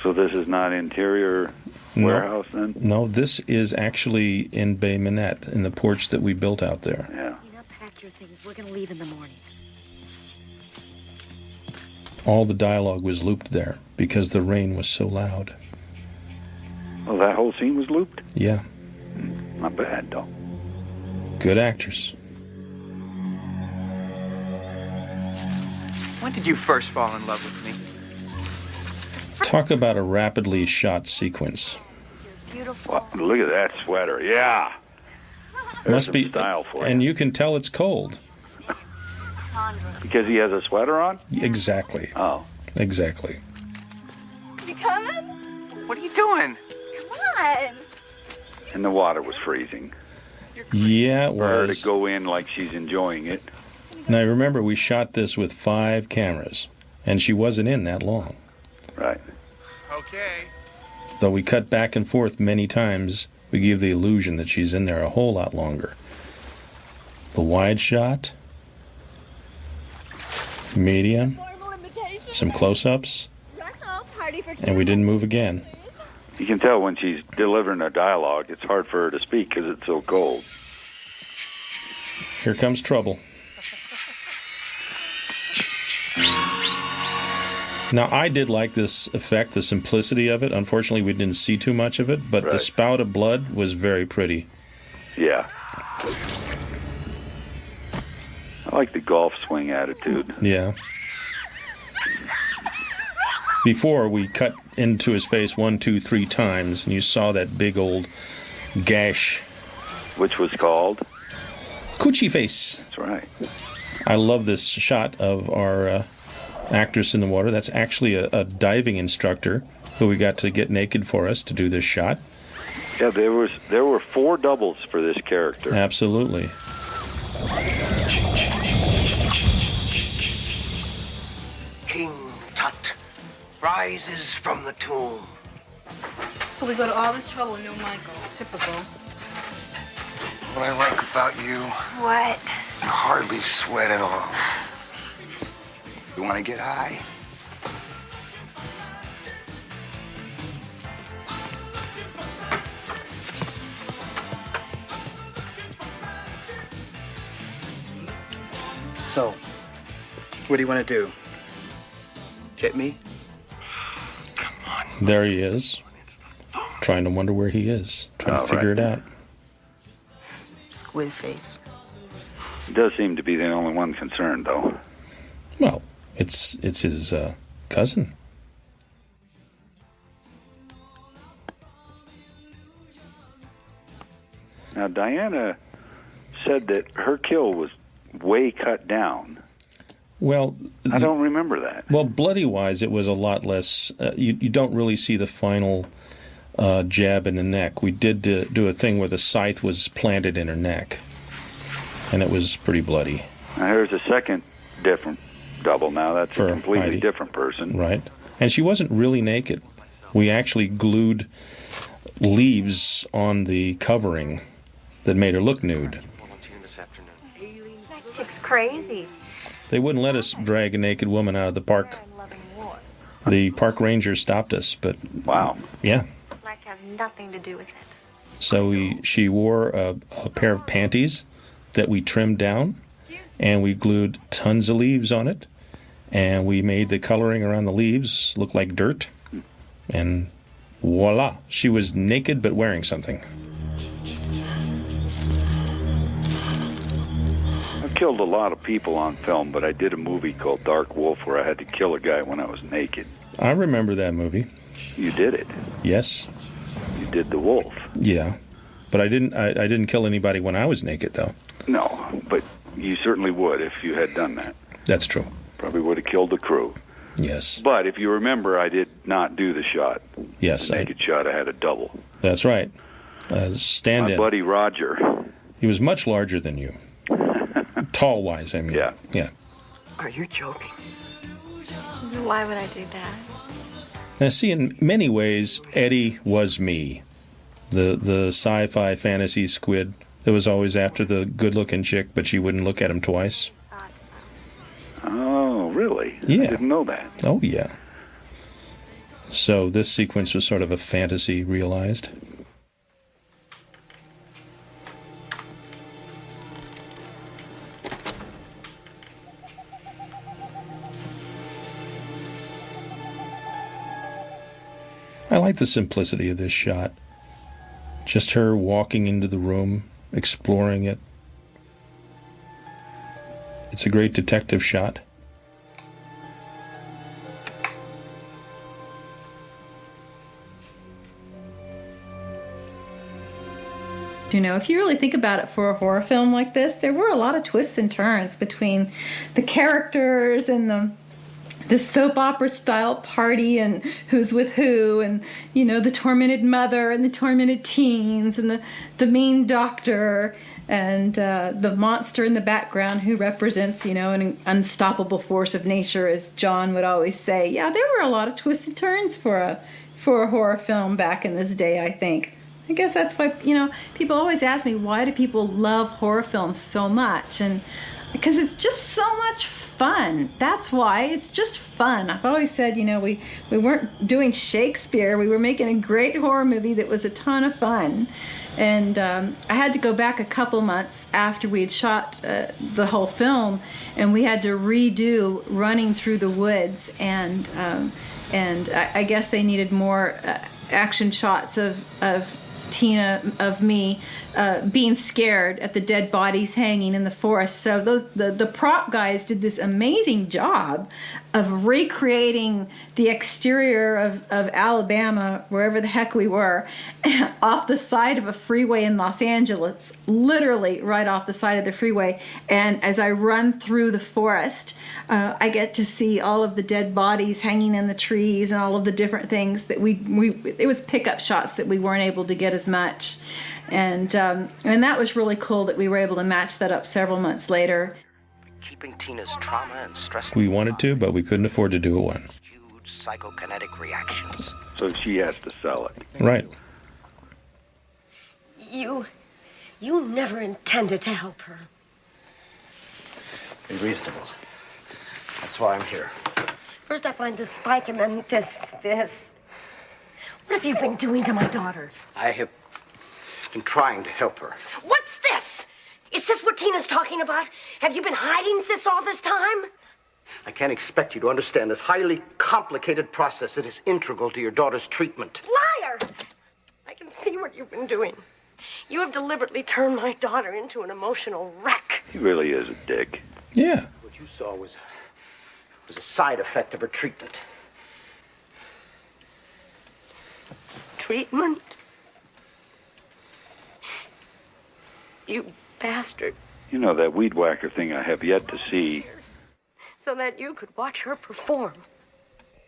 Speaker 2: So this is not interior warehouse, then?
Speaker 1: No, this is actually in Bay Minette, in the porch that we built out there.
Speaker 2: Yeah.
Speaker 7: You know, pack your things. We're gonna leave in the morning.
Speaker 1: All the dialogue was looped there because the rain was so loud.
Speaker 2: Well, that whole scene was looped?
Speaker 1: Yeah,
Speaker 2: Not bad, though.
Speaker 1: good actors.
Speaker 6: When did you first fall in love with me?
Speaker 1: Talk about a rapidly shot sequence.
Speaker 8: Beautiful.
Speaker 2: Well, look at that sweater. Yeah. There's
Speaker 1: Must
Speaker 2: some
Speaker 1: be,
Speaker 2: style for
Speaker 1: and
Speaker 2: you.
Speaker 1: you can tell it's cold.
Speaker 8: Sandra.
Speaker 2: Because he has a sweater on?
Speaker 1: Exactly,
Speaker 2: Oh.
Speaker 1: exactly.
Speaker 8: You coming?
Speaker 6: What are you doing?
Speaker 8: Come on.
Speaker 2: And the water was freezing.
Speaker 1: Yeah, it
Speaker 2: For her to
Speaker 1: was.
Speaker 2: go in like she's enjoying it.
Speaker 1: Now remember, we shot this with 5 cameras, and she wasn't in that long.
Speaker 2: Right.
Speaker 6: Okay.
Speaker 1: Though we cut back and forth many times, we give the illusion that she's in there a whole lot longer. The wide shot, medium, some close-ups, and we didn't move again.
Speaker 2: You can tell when she's delivering a dialogue, it's hard for her to speak because it's so cold.
Speaker 1: Here comes trouble. Now, I did like this effect, the simplicity of it. Unfortunately, we didn't see too much of it, but the
Speaker 2: Right.
Speaker 1: spout of blood was very pretty.
Speaker 2: Yeah. I like the golf swing attitude.
Speaker 1: Yeah. Before, we cut into his face 1, 2, 3 times, and you saw that big old gash.
Speaker 2: Which was called?
Speaker 1: Coochie face.
Speaker 2: That's right.
Speaker 1: I love this shot of our actress in the water. That's actually a diving instructor who we got to get naked for us to do this shot.
Speaker 2: Yeah, there were 4 doubles for this character.
Speaker 1: Absolutely.
Speaker 5: King Tut rises from the tomb.
Speaker 9: So we go to all this trouble and no Michael. Typical.
Speaker 6: What I like about you,
Speaker 8: What?
Speaker 6: you hardly sweat at all.
Speaker 10: You want to get high?
Speaker 11: So, what do you want to do? Hit me?
Speaker 1: There he is. Trying to wonder where he is. Trying to figure it out.
Speaker 9: Squid face.
Speaker 2: He does seem to be the only one concerned, though.
Speaker 1: Well, it's his cousin.
Speaker 2: Now, Diana said that her kill was way cut down.
Speaker 1: Well,
Speaker 2: I don't remember that.
Speaker 1: Well, bloody-wise, it was a lot less. You don't really see the final jab in the neck. We did do a thing where the scythe was planted in her neck, and it was pretty bloody.
Speaker 2: Now, here's a second different double now. That's
Speaker 1: For
Speaker 2: a completely
Speaker 1: Heidi.
Speaker 2: different person.
Speaker 1: Right. And she wasn't really naked. We actually glued leaves on the covering that made her look nude.
Speaker 6: This afternoon.
Speaker 8: That chick's crazy.
Speaker 1: They wouldn't let us drag a naked woman out of the park. The park ranger stopped us, but
Speaker 2: Wow.
Speaker 1: yeah.
Speaker 8: Black has nothing to do with it.
Speaker 1: So she wore a pair of panties that we trimmed down, and we glued tons of leaves on it, and we made the coloring around the leaves look like dirt, and voila, she was naked but wearing something.
Speaker 2: I've killed a lot of people on film, but I did a movie called Dark Wolf where I had to kill a guy when I was naked.
Speaker 1: I remember that movie.
Speaker 2: You did it.
Speaker 1: Yes.
Speaker 2: You did the wolf.
Speaker 1: Yeah, but I didn't kill anybody when I was naked, though.
Speaker 2: No, but you certainly would if you had done that.
Speaker 1: That's true.
Speaker 2: Probably would have killed the crew.
Speaker 1: Yes.
Speaker 2: But if you remember, I did not do the shot.
Speaker 1: Yes.
Speaker 2: The naked shot, I had a double.
Speaker 1: That's right. Stand-in.
Speaker 2: My buddy Roger.
Speaker 1: He was much larger than you. Tall-wise, I mean.
Speaker 2: Yeah.
Speaker 1: Yeah.
Speaker 5: Are you joking?
Speaker 8: Why would I do that?
Speaker 1: Now, see, in many ways, Eddie was me. The sci-fi fantasy squid that was always after the good-looking chick, but she wouldn't look at him twice.
Speaker 2: Oh, really?
Speaker 1: Yeah.
Speaker 2: I didn't know that.
Speaker 1: Oh, yeah. So this sequence was sort of a fantasy realized. I like the simplicity of this shot. Just her walking into the room, exploring it. It's a great detective shot.
Speaker 3: You know, if you really think about it for a horror film like this, there were a lot of twists and turns between the characters and the soap opera style party and who's with who, and you know, the tormented mother and the tormented teens and the mean doctor and the monster in the background who represents, you know, an unstoppable force of nature, as John would always say. Yeah, there were a lot of twists and turns for a horror film back in this day, I think. I guess that's why, you know, people always ask me, why do people love horror films so much? And because it's just so much fun. That's why. It's just fun. I've always said, you know, we weren't doing Shakespeare. We were making a great horror movie that was a ton of fun. And I had to go back a couple months after we had shot the whole film, and we had to redo Running Through the Woods. And I guess they needed more action shots of Tina, of me, being scared at the dead bodies hanging in the forest. So the prop guys did this amazing job of recreating the exterior of Alabama, wherever the heck we were, off the side of a freeway in Los Angeles, literally right off the side of the freeway. And as I run through the forest, I get to see all of the dead bodies hanging in the trees and all of the different things that it was pickup shots that we weren't able to get as much. And that was really cool that we were able to match that up several months later.
Speaker 5: Keeping Tina's trauma and stress.
Speaker 1: We wanted to, but we couldn't afford to do one.
Speaker 5: Huge psychokinetic reactions.
Speaker 2: So she has to sell it.
Speaker 1: Right.
Speaker 7: You never intended to help her.
Speaker 11: Be reasonable. That's why I'm here.
Speaker 7: First I find this spike and then this. What have you been doing to my daughter?
Speaker 11: I have been trying to help her.
Speaker 7: What's this? Is this what Tina's talking about? Have you been hiding this all this time?
Speaker 11: I can't expect you to understand this highly complicated process that is integral to your daughter's treatment.
Speaker 7: Liar! I can see what you've been doing. You have deliberately turned my daughter into an emotional wreck.
Speaker 2: He really is a dick.
Speaker 1: Yeah.
Speaker 11: What you saw was a side effect of her treatment.
Speaker 7: Treatment? You bastard.
Speaker 2: You know, that weed whacker thing I have yet to see.
Speaker 7: So that you could watch her perform.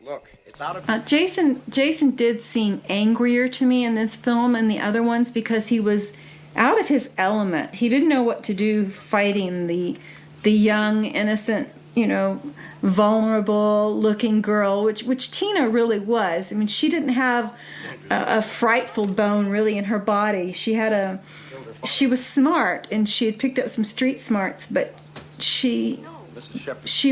Speaker 11: Look, it's out of...
Speaker 3: Jason did seem angrier to me in this film and the other ones because he was out of his element. He didn't know what to do fighting the young, innocent, you know, vulnerable-looking girl, which Tina really was. I mean, she didn't have a frightful bone really in her body. She was smart, and she had picked up some street smarts, but she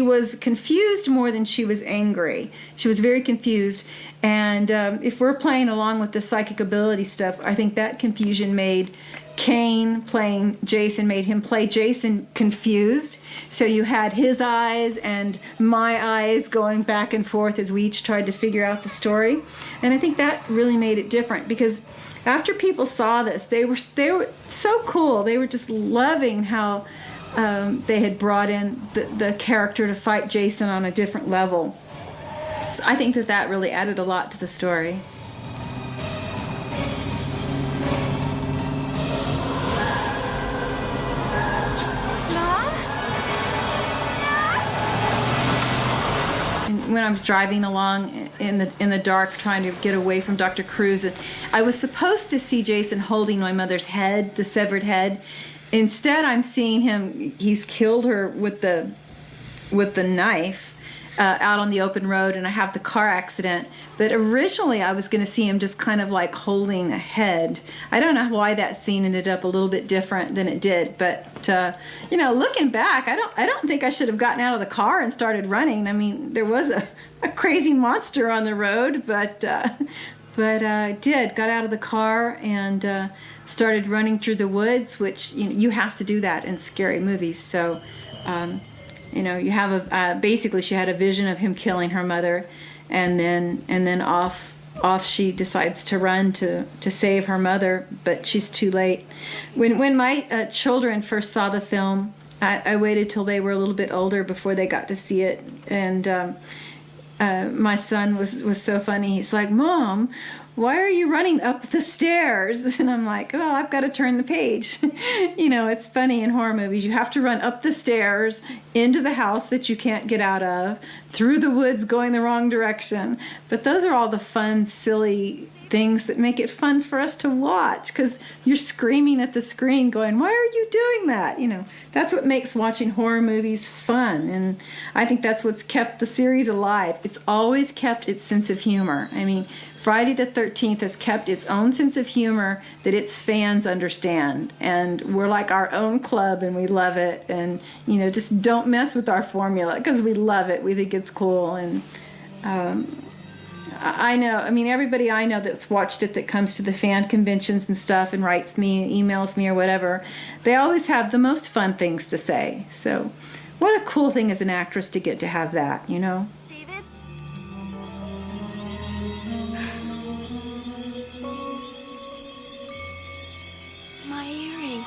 Speaker 3: was confused more than she was angry. She was very confused, and if we're playing along with the psychic ability stuff, I think that confusion made Kane playing Jason made him play Jason confused. So you had his eyes and my eyes going back and forth as we each tried to figure out the story. And I think that really made it different, because after people saw this, they were so cool. They were just loving how they had brought in the character to fight Jason on a different level. So I think that really added a lot to the story. When I was driving along in the dark trying to get away from Dr. Cruz, I was supposed to see Jason holding my mother's head, the severed head. Instead, I'm seeing him, he's killed her with the knife out on the open road, and I have the car accident. But originally I was going to see him just kind of like holding a head. I don't know why that scene ended up a little bit different than it did, but looking back, I don't think I should have gotten out of the car and started running. I mean, there was a crazy monster on the road, but I got out of the car and started running through the woods, which you have to do that in scary movies. So you have basically she had a vision of him killing her mother, and then off she decides to run to save her mother, but she's too late. When my children first saw the film, I waited till they were a little bit older before they got to see it, and my son was so funny. He's like, "Mom, why are you running up the stairs?" And I'm like, "Oh, I've got to turn the page." It's funny in horror movies. You have to run up the stairs, into the house that you can't get out of, through the woods going the wrong direction. But those are all the fun, silly things that make it fun for us to watch, because you're screaming at the screen going, "Why are you doing that?" That's what makes watching horror movies fun. And I think that's what's kept the series alive. It's always kept its sense of humor. I mean, Friday the 13th has kept its own sense of humor that its fans understand. And we're like our own club, and we love it. And, just don't mess with our formula, because we love it. We think it's cool. And I know, everybody I know that's watched it, that comes to the fan conventions and stuff and writes me, emails me or whatever, they always have the most fun things to say. So what a cool thing as an actress to get to have that,
Speaker 8: David? My earring.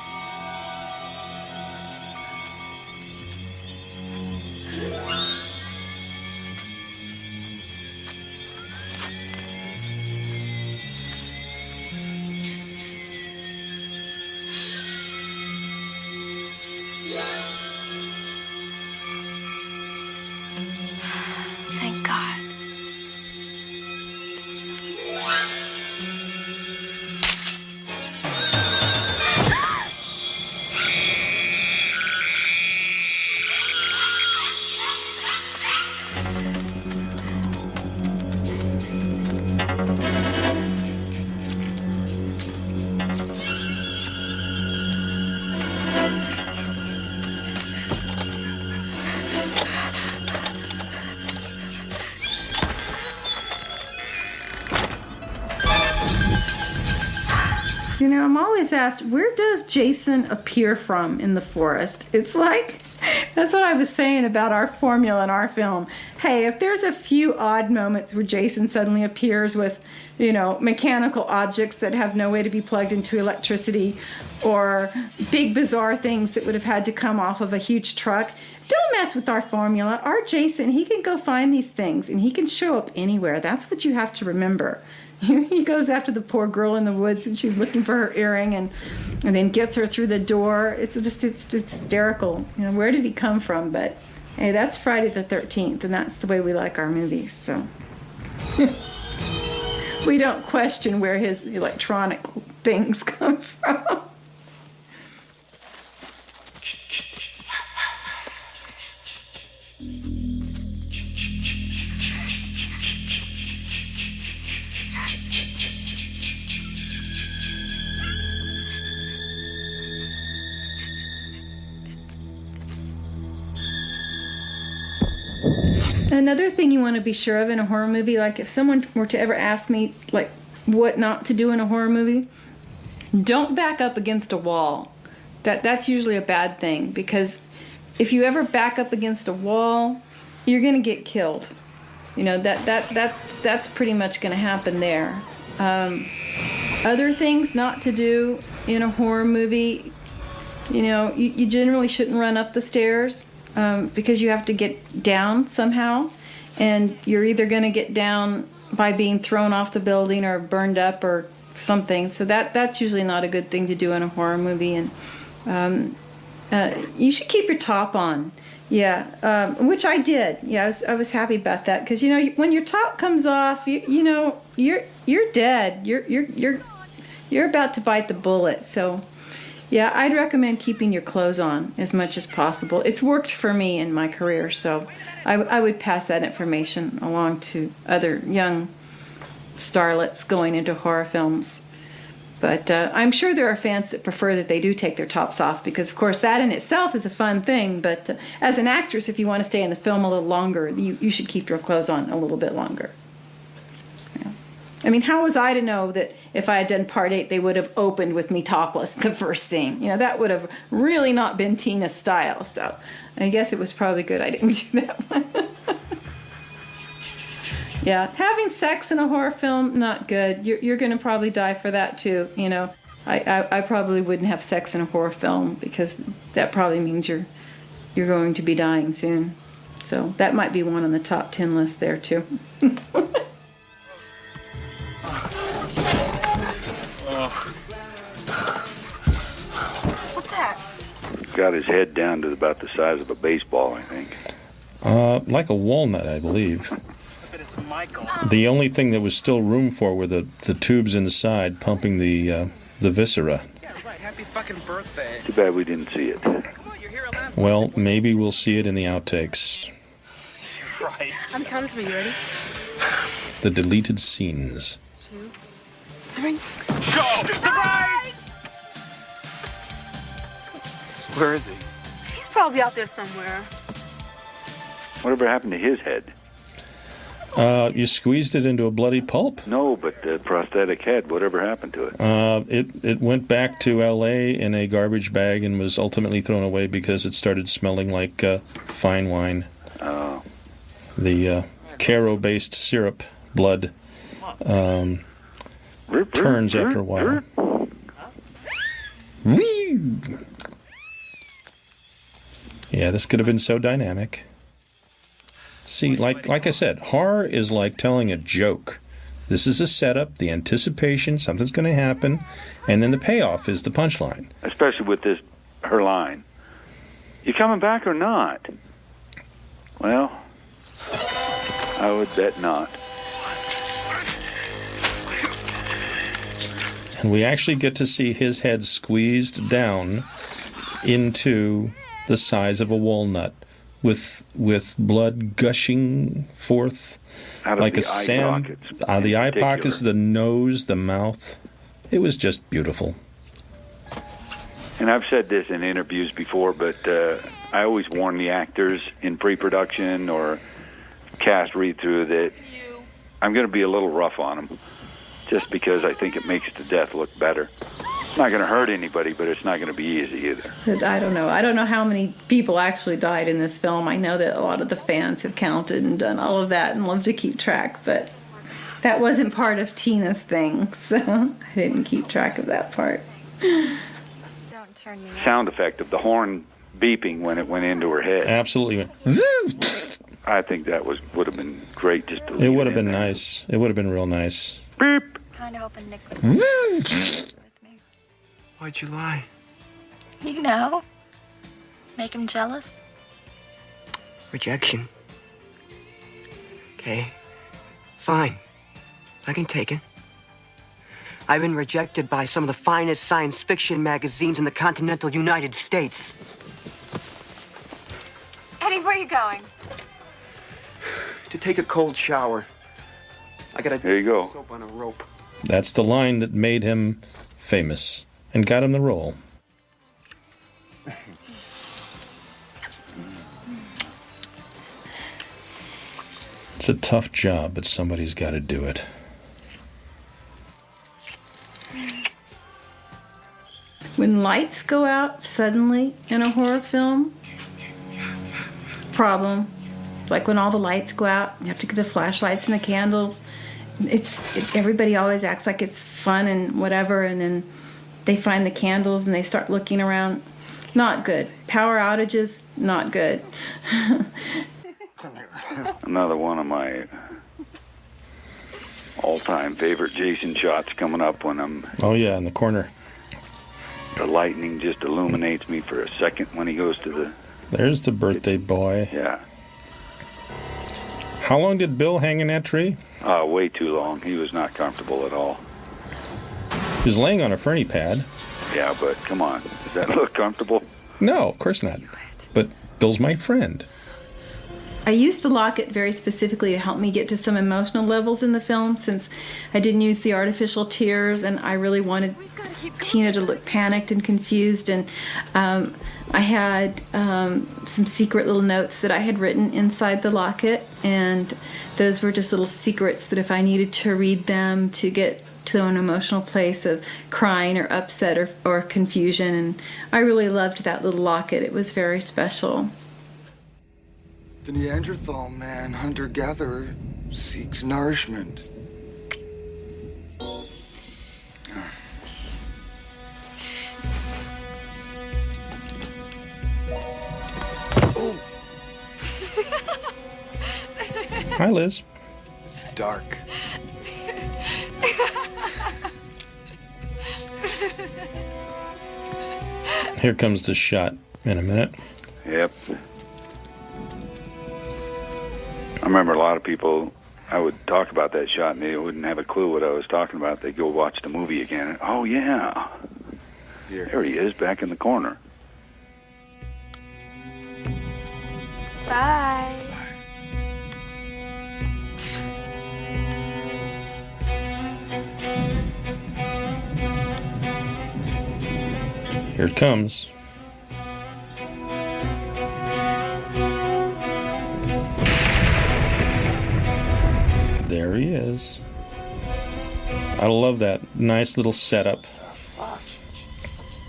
Speaker 8: Thank God.
Speaker 3: I'm always asked, where does Jason appear from in the forest? It's like, that's what I was saying about our formula in our film. Hey, if there's a few odd moments where Jason suddenly appears with, mechanical objects that have no way to be plugged into electricity, or big bizarre things that would have had to come off of a huge truck, don't mess with our formula. Our Jason, he can go find these things, and he can show up anywhere. That's what you have to remember. He goes after the poor girl in the woods, and she's looking for her earring, and then gets her through the door. It's hysterical. Where did he come from? But hey, that's Friday the 13th, and that's the way we like our movies. So we don't question where his electronic things come from. Another thing you want to be sure of in a horror movie, like if someone were to ever ask me, like, what not to do in a horror movie, don't back up against a wall. That's usually a bad thing, because if you ever back up against a wall, you're going to get killed. You know, that's pretty much going to happen there. Other things not to do in a horror movie, you know, you generally shouldn't run up the stairs because you have to get down somehow, and you're either going to get down by being thrown off the building or burned up or something. So that's usually not a good thing to do in a horror movie. And you should keep your top on. Yeah, which I did. Yeah, I was happy about that, because you know, when your top comes off, you know, you're dead. You're about to bite the bullet. So, yeah, I'd recommend keeping your clothes on as much as possible. It's worked for me in my career, so I would pass that information along to other young starlets going into horror films. But I'm sure there are fans that prefer that they do take their tops off, because, of course, that in itself is a fun thing. But as an actress, if you want to stay in the film a little longer, you should keep your clothes on a little bit longer. Yeah. I mean, how was I to know that if I had done Part 8, they would have opened with me topless the first scene? You know, that would have really not been Tina's style. So I guess it was probably good I didn't do that one. Yeah, having sex in a horror film, not good. You're going to probably die for that too. You know, I probably wouldn't have sex in a horror film, because that probably means you're going to be dying soon. So that might be one on the top 10 list there too.
Speaker 9: What's that?
Speaker 2: Got his head down to about the size of a baseball, I think.
Speaker 1: Like a walnut, I believe. The only thing that was still room for were the tubes inside pumping the viscera.
Speaker 6: Yeah, right. Happy fucking birthday.
Speaker 2: Too bad we didn't see it.
Speaker 1: Well, maybe we'll see it in the outtakes.
Speaker 6: You're right.
Speaker 9: I'm counting 3. You ready?
Speaker 1: The deleted scenes.
Speaker 9: 2, 3.
Speaker 6: Go! Surprise! Where is he?
Speaker 9: He's probably out there somewhere.
Speaker 2: Whatever happened to his head?
Speaker 1: You squeezed it into a bloody pulp?
Speaker 2: No, but the prosthetic head, whatever happened to it?
Speaker 1: It went back to L.A. in a garbage bag and was ultimately thrown away because it started smelling like fine wine.
Speaker 2: Oh.
Speaker 1: The Caro-based syrup blood turns after a while. Whee! Yeah, this could have been so dynamic. See, like I said, horror is like telling a joke. This is a setup, the anticipation, something's going to happen, and then the payoff is the punchline.
Speaker 2: Especially with her line. You coming back or not? Well, I would bet not.
Speaker 1: And we actually get to see his head squeezed down into the size of a walnut, with blood gushing forth like a sand out of the eye pockets, the nose, the mouth. It was just beautiful.
Speaker 2: And I've said this in interviews before, but I always warn the actors in pre-production or cast read-through that I'm going to be a little rough on them, just because I think it makes the death look better. It's not going to hurt anybody, but it's not going to be easy either.
Speaker 3: I don't know. I don't know how many people actually died in this film. I know that a lot of the fans have counted and done all of that and love to keep track, but that wasn't part of Tina's thing, so I didn't keep track of that part.
Speaker 8: Don't turn me
Speaker 2: Sound effect of the horn beeping when it went into her head.
Speaker 1: Absolutely.
Speaker 2: I think that would have been great. Just to
Speaker 1: it would have been nice. It would have been real nice.
Speaker 2: Beep.
Speaker 8: I was kind of hoping Nick would with me.
Speaker 6: Why'd you lie?
Speaker 8: You know, make him jealous.
Speaker 6: Rejection. Okay. Fine. I can take it. I've been rejected by some of the finest science fiction magazines in the continental United States.
Speaker 8: Eddie, where are you going?
Speaker 6: To take a cold shower. I gotta
Speaker 2: there you go.
Speaker 6: Soap on a rope.
Speaker 1: That's the line that made him famous and got him the role. It's a tough job, but somebody's got to do it.
Speaker 3: When lights go out suddenly in a horror film, problem. Like when all the lights go out, you have to get the flashlights and the candles. Everybody always acts like it's fun and whatever, and then they find the candles and they start looking around. Not good. Power outages, not good.
Speaker 2: Another one of my all-time favorite Jason shots coming up when
Speaker 1: Oh yeah, in the corner.
Speaker 2: The lightning just illuminates me for a second when he goes to the...
Speaker 1: There's the birthday boy.
Speaker 2: Yeah.
Speaker 1: How long did Bill hang in that tree?
Speaker 2: Way too long. He was not comfortable at all.
Speaker 1: He was laying on a ferny pad.
Speaker 2: Yeah, but come on. Does that look comfortable?
Speaker 1: No, of course not. But Bill's my friend.
Speaker 3: I used the locket very specifically to help me get to some emotional levels in the film, since I didn't use the artificial tears, and I really wanted Tina to look panicked and confused. And I had some secret little notes that I had written inside the locket, and those were just little secrets that if I needed to read them to get to an emotional place of crying or upset or confusion. And I really loved that little locket. It was very special.
Speaker 10: The Neanderthal man, hunter-gatherer, seeks nourishment. Oh.
Speaker 1: Hi, Liz.
Speaker 10: It's dark.
Speaker 1: Here comes the shot in a minute.
Speaker 2: Yep. I remember a lot of people, I would talk about that shot and they wouldn't have a clue what I was talking about. They'd go watch the movie again. Oh, yeah. There he is, back in the corner.
Speaker 8: Bye.
Speaker 1: Here it comes. There he is. I love that nice little setup.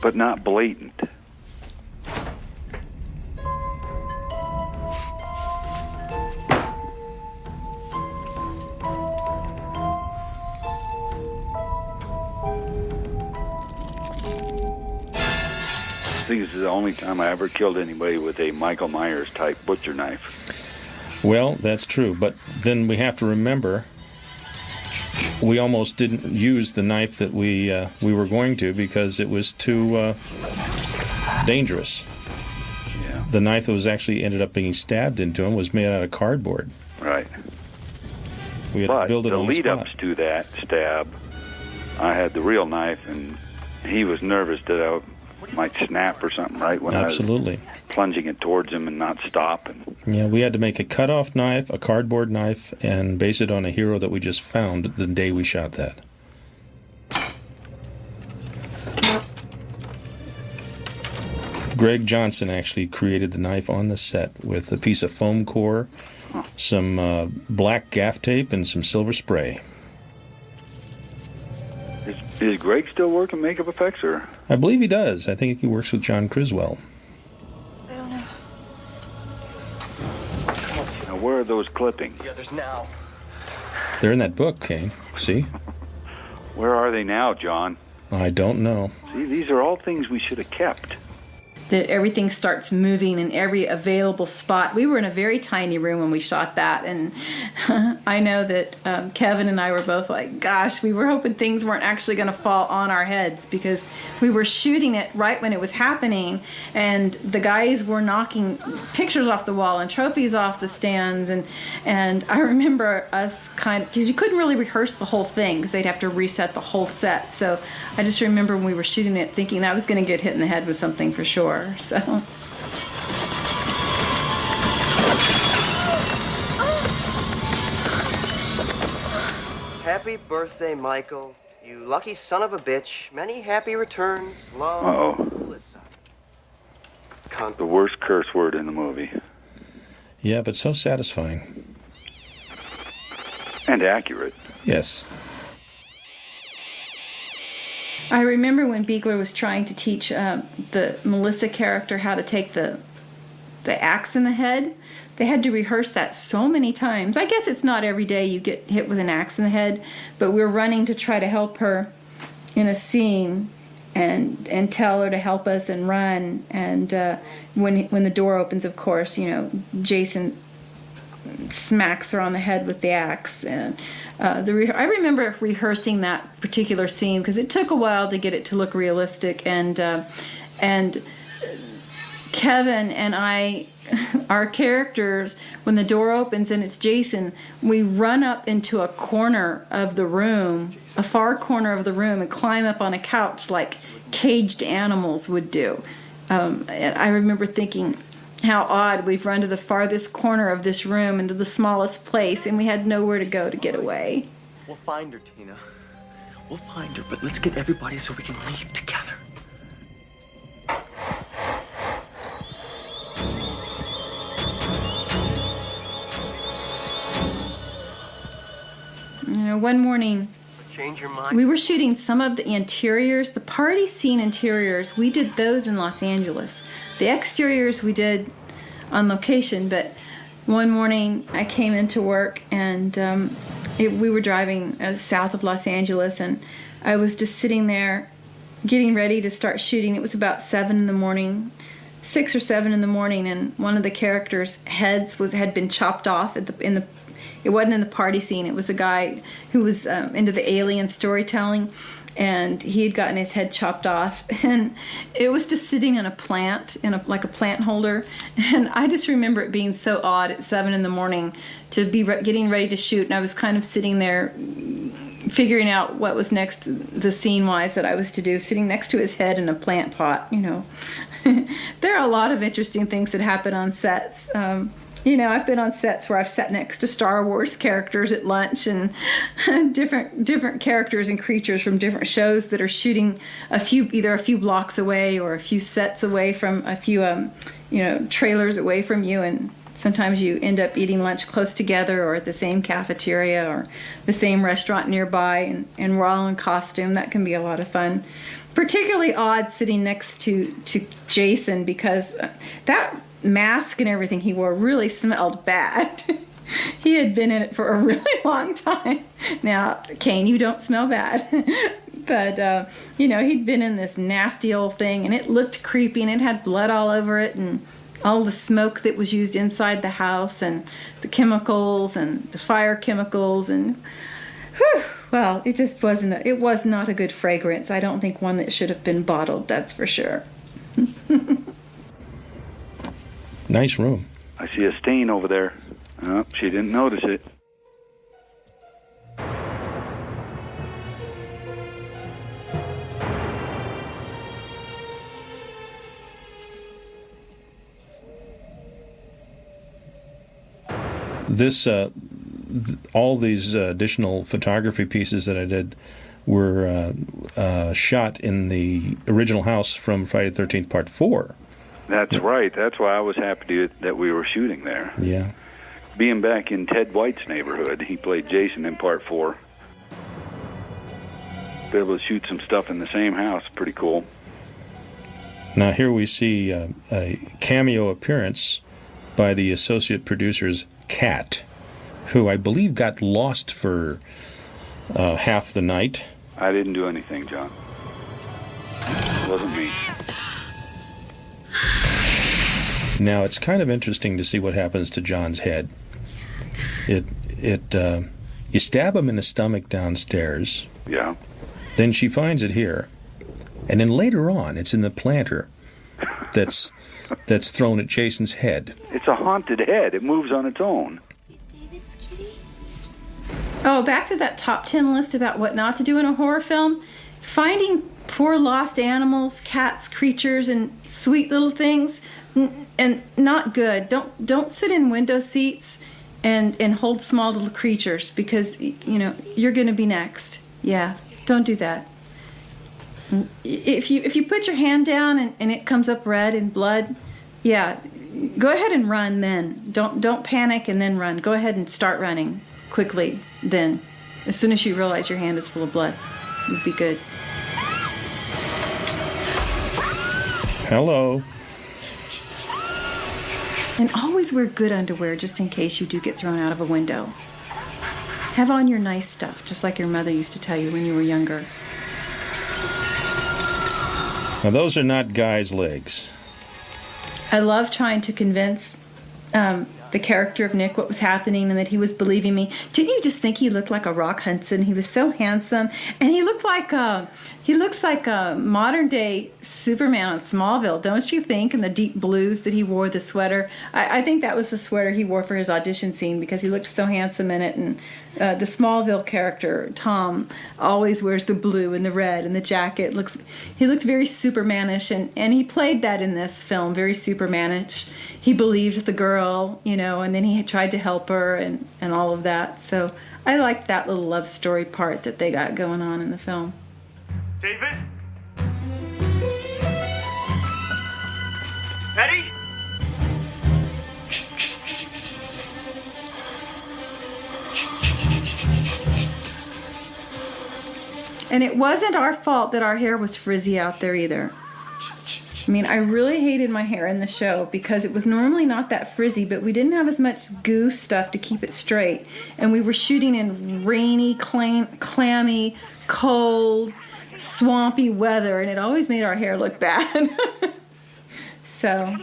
Speaker 2: But not blatant. I think this is the only time I ever killed anybody with a Michael Myers type butcher knife.
Speaker 1: Well, that's true, but then we have to remember we almost didn't use the knife that we were going to because it was too dangerous.
Speaker 2: Yeah.
Speaker 1: The knife that was actually ended up being stabbed into him was made out of cardboard.
Speaker 2: Right.
Speaker 1: We had to build it on the spot.
Speaker 2: The lead-ups to that stab, I had the real knife, and he was nervous that I might snap or something, right? When
Speaker 1: Absolutely.
Speaker 2: I was plunging it towards him and not stop. And
Speaker 1: yeah, we had to make a cut-off knife, a cardboard knife, and base it on a hero that we just found the day we shot that. Greg Johnson actually created the knife on the set with a piece of foam core, some black gaff tape, and some silver spray.
Speaker 2: Is Greg still working makeup effects, or?
Speaker 1: I believe he does. I think he works with John Criswell.
Speaker 8: I don't know.
Speaker 2: Now, where are those clippings?
Speaker 11: The others now.
Speaker 1: They're in that book, Kane. See?
Speaker 2: Where are they now, John?
Speaker 1: I don't know.
Speaker 2: See, these are all things we should have kept.
Speaker 3: That everything starts moving in every available spot. We were in a very tiny room when we shot that, and I know that Kevin and I were both like, gosh, we were hoping things weren't actually going to fall on our heads, because we were shooting it right when it was happening, and the guys were knocking pictures off the wall and trophies off the stands, and I remember us because you couldn't really rehearse the whole thing because they'd have to reset the whole set. So I just remember when we were shooting it thinking that was going to get hit in the head with something for sure. So
Speaker 6: Happy birthday, Michael. You lucky son of a bitch. Many happy returns. Love.
Speaker 2: Uh-oh. The worst curse word in the movie.
Speaker 1: Yeah, but so satisfying.
Speaker 2: And accurate.
Speaker 1: Yes.
Speaker 3: I remember when Beegler was trying to teach the Melissa character how to take the axe in the head. They had to rehearse that so many times. I guess it's not every day you get hit with an axe in the head, but we're running to try to help her in a scene and tell her to help us and run. And when the door opens, of course, Jason smacks her on the head with the axe. And I remember rehearsing that particular scene because it took a while to get it to look realistic. And Kevin and I, our characters, when the door opens and it's Jason, we run up into a corner of the room, a far corner of the room, and climb up on a couch like caged animals would do. And I remember thinking how odd, we've run to the farthest corner of this room into the smallest place, and we had nowhere to go to get away.
Speaker 6: We'll find her, Tina. We'll find her, but let's get everybody so we can leave together.
Speaker 3: One morning,
Speaker 6: Change your mind.
Speaker 3: we were shooting some of the interiors, the party scene interiors. We did those in Los Angeles. The exteriors we did on location, but one morning I came into work and we were driving south of Los Angeles, and I was just sitting there getting ready to start shooting. It was about 7 in the morning, 6 or 7 in the morning, and one of the characters' heads had been chopped off it wasn't in the party scene. It was a guy who was into the alien storytelling, and he had gotten his head chopped off, and it was just sitting in a plant, like a plant holder. And I just remember it being so odd at 7 in the morning to be getting ready to shoot, and I was kind of sitting there figuring out what was next, the scene-wise that I was to do, sitting next to his head in a plant pot. There are a lot of interesting things that happen on sets. I've been on sets where I've sat next to Star Wars characters at lunch, and different characters and creatures from different shows that are shooting either a few blocks away or a few sets away from a few trailers away from you, and sometimes you end up eating lunch close together or at the same cafeteria or the same restaurant nearby, and we're all in costume. That can be a lot of fun. Particularly odd sitting next to Jason, because that mask and everything he wore really smelled bad. He had been in it for a really long time. Now, Kane, you don't smell bad. But, he'd been in this nasty old thing, and it looked creepy, and it had blood all over it, and all the smoke that was used inside the house, and the chemicals, and the fire chemicals, and well, it just wasn't. It was not a good fragrance. I don't think one that should have been bottled, that's for sure.
Speaker 1: Nice room.
Speaker 2: I see a stain over there. Oh, she didn't notice it.
Speaker 1: All these additional photography pieces that I did were shot in the original house from Friday the 13th Part 4.
Speaker 2: That's right. That's why I was happy that we were shooting there.
Speaker 1: Yeah.
Speaker 2: Being back in Ted White's neighborhood, he played Jason in Part 4. Be able to shoot some stuff in the same house. Pretty cool.
Speaker 1: Now here we see a cameo appearance by the associate producer's cat, who I believe got lost for half the night.
Speaker 2: I didn't do anything, John. It wasn't me.
Speaker 1: Now it's kind of interesting to see what happens to John's head. You stab him in the stomach downstairs.
Speaker 2: Yeah.
Speaker 1: Then she finds it here, and then later on, it's in the planter that's thrown at Jason's head.
Speaker 2: It's a haunted head. It moves on its own.
Speaker 3: Oh, back to that top 10 list about what not to do in a horror film. Finding poor lost animals, cats, creatures, and sweet little things, and not good. Don't sit in window seats and hold small little creatures, because you're going to be next. Yeah, don't do that. If you put your hand down and it comes up red in blood, yeah, go ahead and run then. Don't panic and then run. Go ahead and start running quickly then. As soon as you realize your hand is full of blood, would be good.
Speaker 1: Hello.
Speaker 3: And always wear good underwear just in case you do get thrown out of a window. Have on your nice stuff, just like your mother used to tell you when you were younger.
Speaker 1: Now, those are not guys' legs.
Speaker 3: I love trying to convince the character of Nick what was happening and that he was believing me. Didn't you just think he looked like a Rock Hudson? He was so handsome, and he looks like a modern day Superman on Smallville, don't you think? And the deep blues that he wore, the sweater. I think that was the sweater he wore for his audition scene because he looked so handsome in it. And the Smallville character Tom always wears the blue and the red and the jacket. He looked very Supermanish, and he played that in this film, very Supermanish. He believed the girl, and then he tried to help her and all of that. So I liked that little love story part that they got going on in the film.
Speaker 12: David? Eddie?
Speaker 3: And it wasn't our fault that our hair was frizzy out there either. I mean, I really hated my hair in the show because it was normally not that frizzy, but we didn't have as much goo stuff to keep it straight. And we were shooting in rainy, clammy, cold, swampy weather, and it always made our hair look bad. So,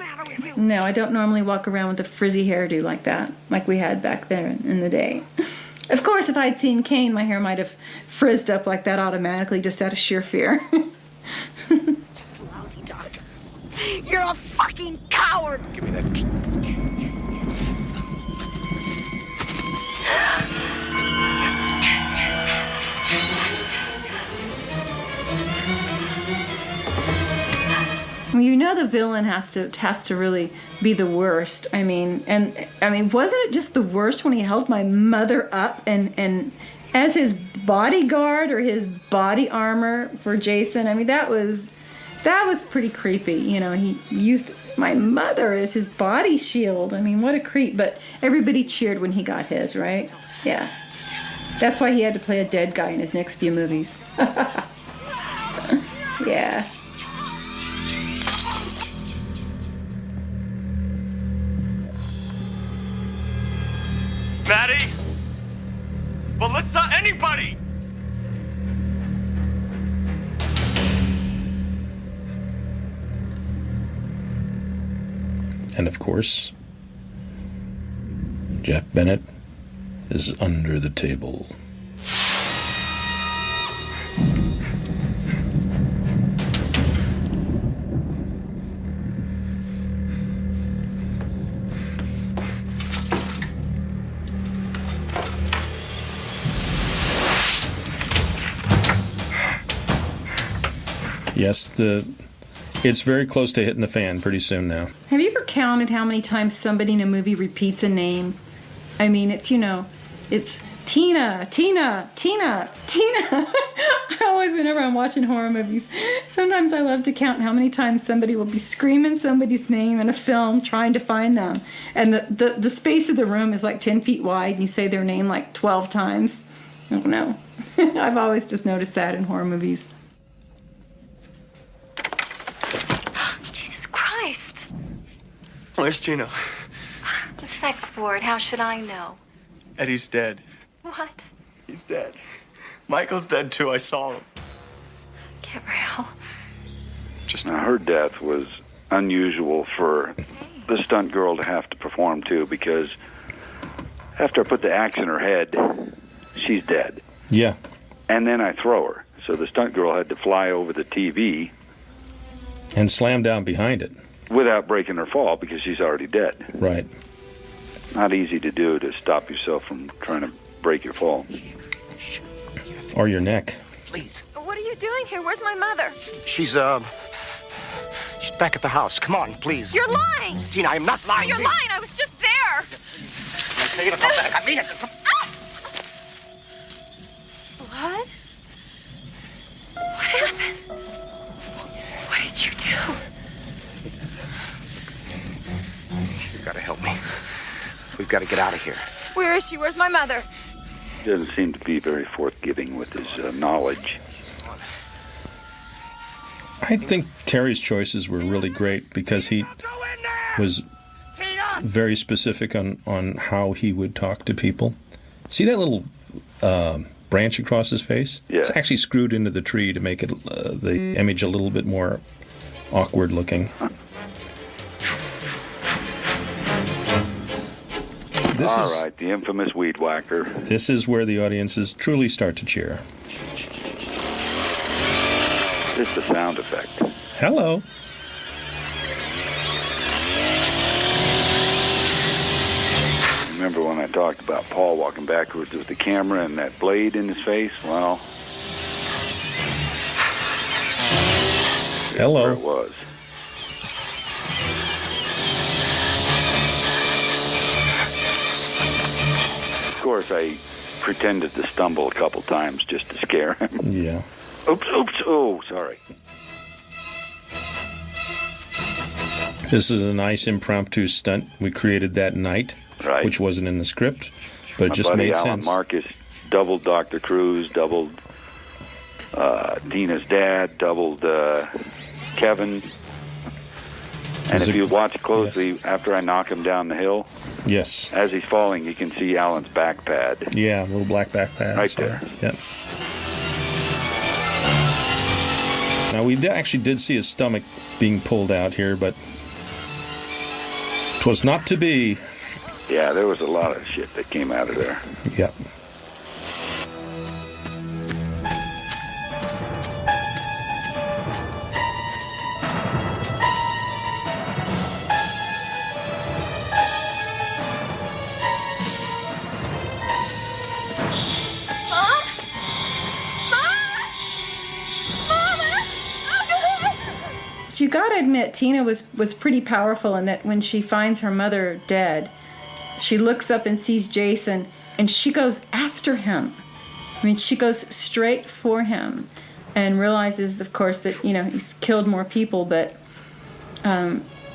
Speaker 3: no, I don't normally walk around with a frizzy hairdo like that, like we had back there in the day. Of course, if I'd seen Kane, my hair might have frizzed up like that automatically just out of sheer fear.
Speaker 7: Just a lousy doctor. You're a fucking coward!
Speaker 10: Give me that key.
Speaker 3: Well, the villain has to really be the worst. I mean, wasn't it just the worst when he held my mother up and as his bodyguard or his body armor for Jason? I mean, that was pretty creepy. He used my mother as his body shield. I mean, what a creep. But everybody cheered when he got his, right? Yeah. That's why he had to play a dead guy in his next few movies. Yeah.
Speaker 12: Maddie? Melissa, anybody!
Speaker 1: And of course, Jeff Bennett is under the table. Yes, it's very close to hitting the fan pretty soon now.
Speaker 3: Have you ever counted how many times somebody in a movie repeats a name? I mean, it's Tina, Tina, Tina, Tina. I always, whenever I'm watching horror movies, sometimes I love to count how many times somebody will be screaming somebody's name in a film trying to find them. And the space of the room is like 10 feet wide, and you say their name like 12 times. I don't know. I've always just noticed that in horror movies.
Speaker 8: Christ!
Speaker 10: Where's Gino?
Speaker 8: The psych ward. How should I know?
Speaker 10: Eddie's dead.
Speaker 8: What?
Speaker 10: He's dead. Michael's dead too. I saw him.
Speaker 8: Gabriel.
Speaker 2: Now, her death was unusual for the stunt girl to have to perform too, because after I put the axe in her head, she's dead.
Speaker 1: Yeah.
Speaker 2: And then I throw her. So the stunt girl had to fly over the TV
Speaker 1: and slam down behind it
Speaker 2: without breaking her fall because she's already dead.
Speaker 1: Right.
Speaker 2: Not easy to do, to stop yourself from trying to break your fall.
Speaker 1: Or your neck.
Speaker 11: Please.
Speaker 4: What are you doing here? Where's my mother?
Speaker 11: She's back at the house. Come on, please.
Speaker 4: You're lying!
Speaker 11: Tina, I'm not lying.
Speaker 4: You're lying! I was just there!
Speaker 11: I tell you to come back. I mean it.
Speaker 4: Blood? What happened? What did you do?
Speaker 11: You gotta help me. We've got to get out of here.
Speaker 4: Where is she? Where's my mother?
Speaker 2: He doesn't seem to be very forthgiving with his knowledge.
Speaker 1: I think Terry's choices were really great because he was very specific on how he would talk to people. See that little branch across his face?
Speaker 2: Yeah.
Speaker 1: It's actually screwed into the tree to make it the image a little bit more awkward looking.
Speaker 2: All right, the infamous weed whacker.
Speaker 1: This is where the audiences truly start to cheer.
Speaker 2: Just a sound effect.
Speaker 1: Hello.
Speaker 2: Remember when I talked about Paul walking backwards with the camera and that blade in his face? Well,
Speaker 1: hello.
Speaker 2: There it was. Of course, I pretended to stumble a couple times just to scare him.
Speaker 1: Yeah.
Speaker 2: Oops, oh, sorry.
Speaker 1: This is a nice impromptu stunt we created that night,
Speaker 2: right,
Speaker 1: which wasn't in the script, but it just
Speaker 2: buddy
Speaker 1: made
Speaker 2: Alan
Speaker 1: sense.
Speaker 2: Marcus doubled Dr. Cruz, doubled Tina's dad, doubled Kevin. And if you watch closely, after I knock him down the hill,
Speaker 1: yes,
Speaker 2: as he's falling, you can see Alan's back pad.
Speaker 1: Yeah, little black back pad.
Speaker 2: Right there.
Speaker 1: Yep. Now, we actually did see his stomach being pulled out here, but 'twas not to be.
Speaker 2: Yeah, there was a lot of shit that came out of there.
Speaker 1: Yep.
Speaker 3: You got to admit, Tina was pretty powerful in that when she finds her mother dead, she looks up and sees Jason, and she goes after him. I mean, she goes straight for him and realizes, of course, that, he's killed more people, but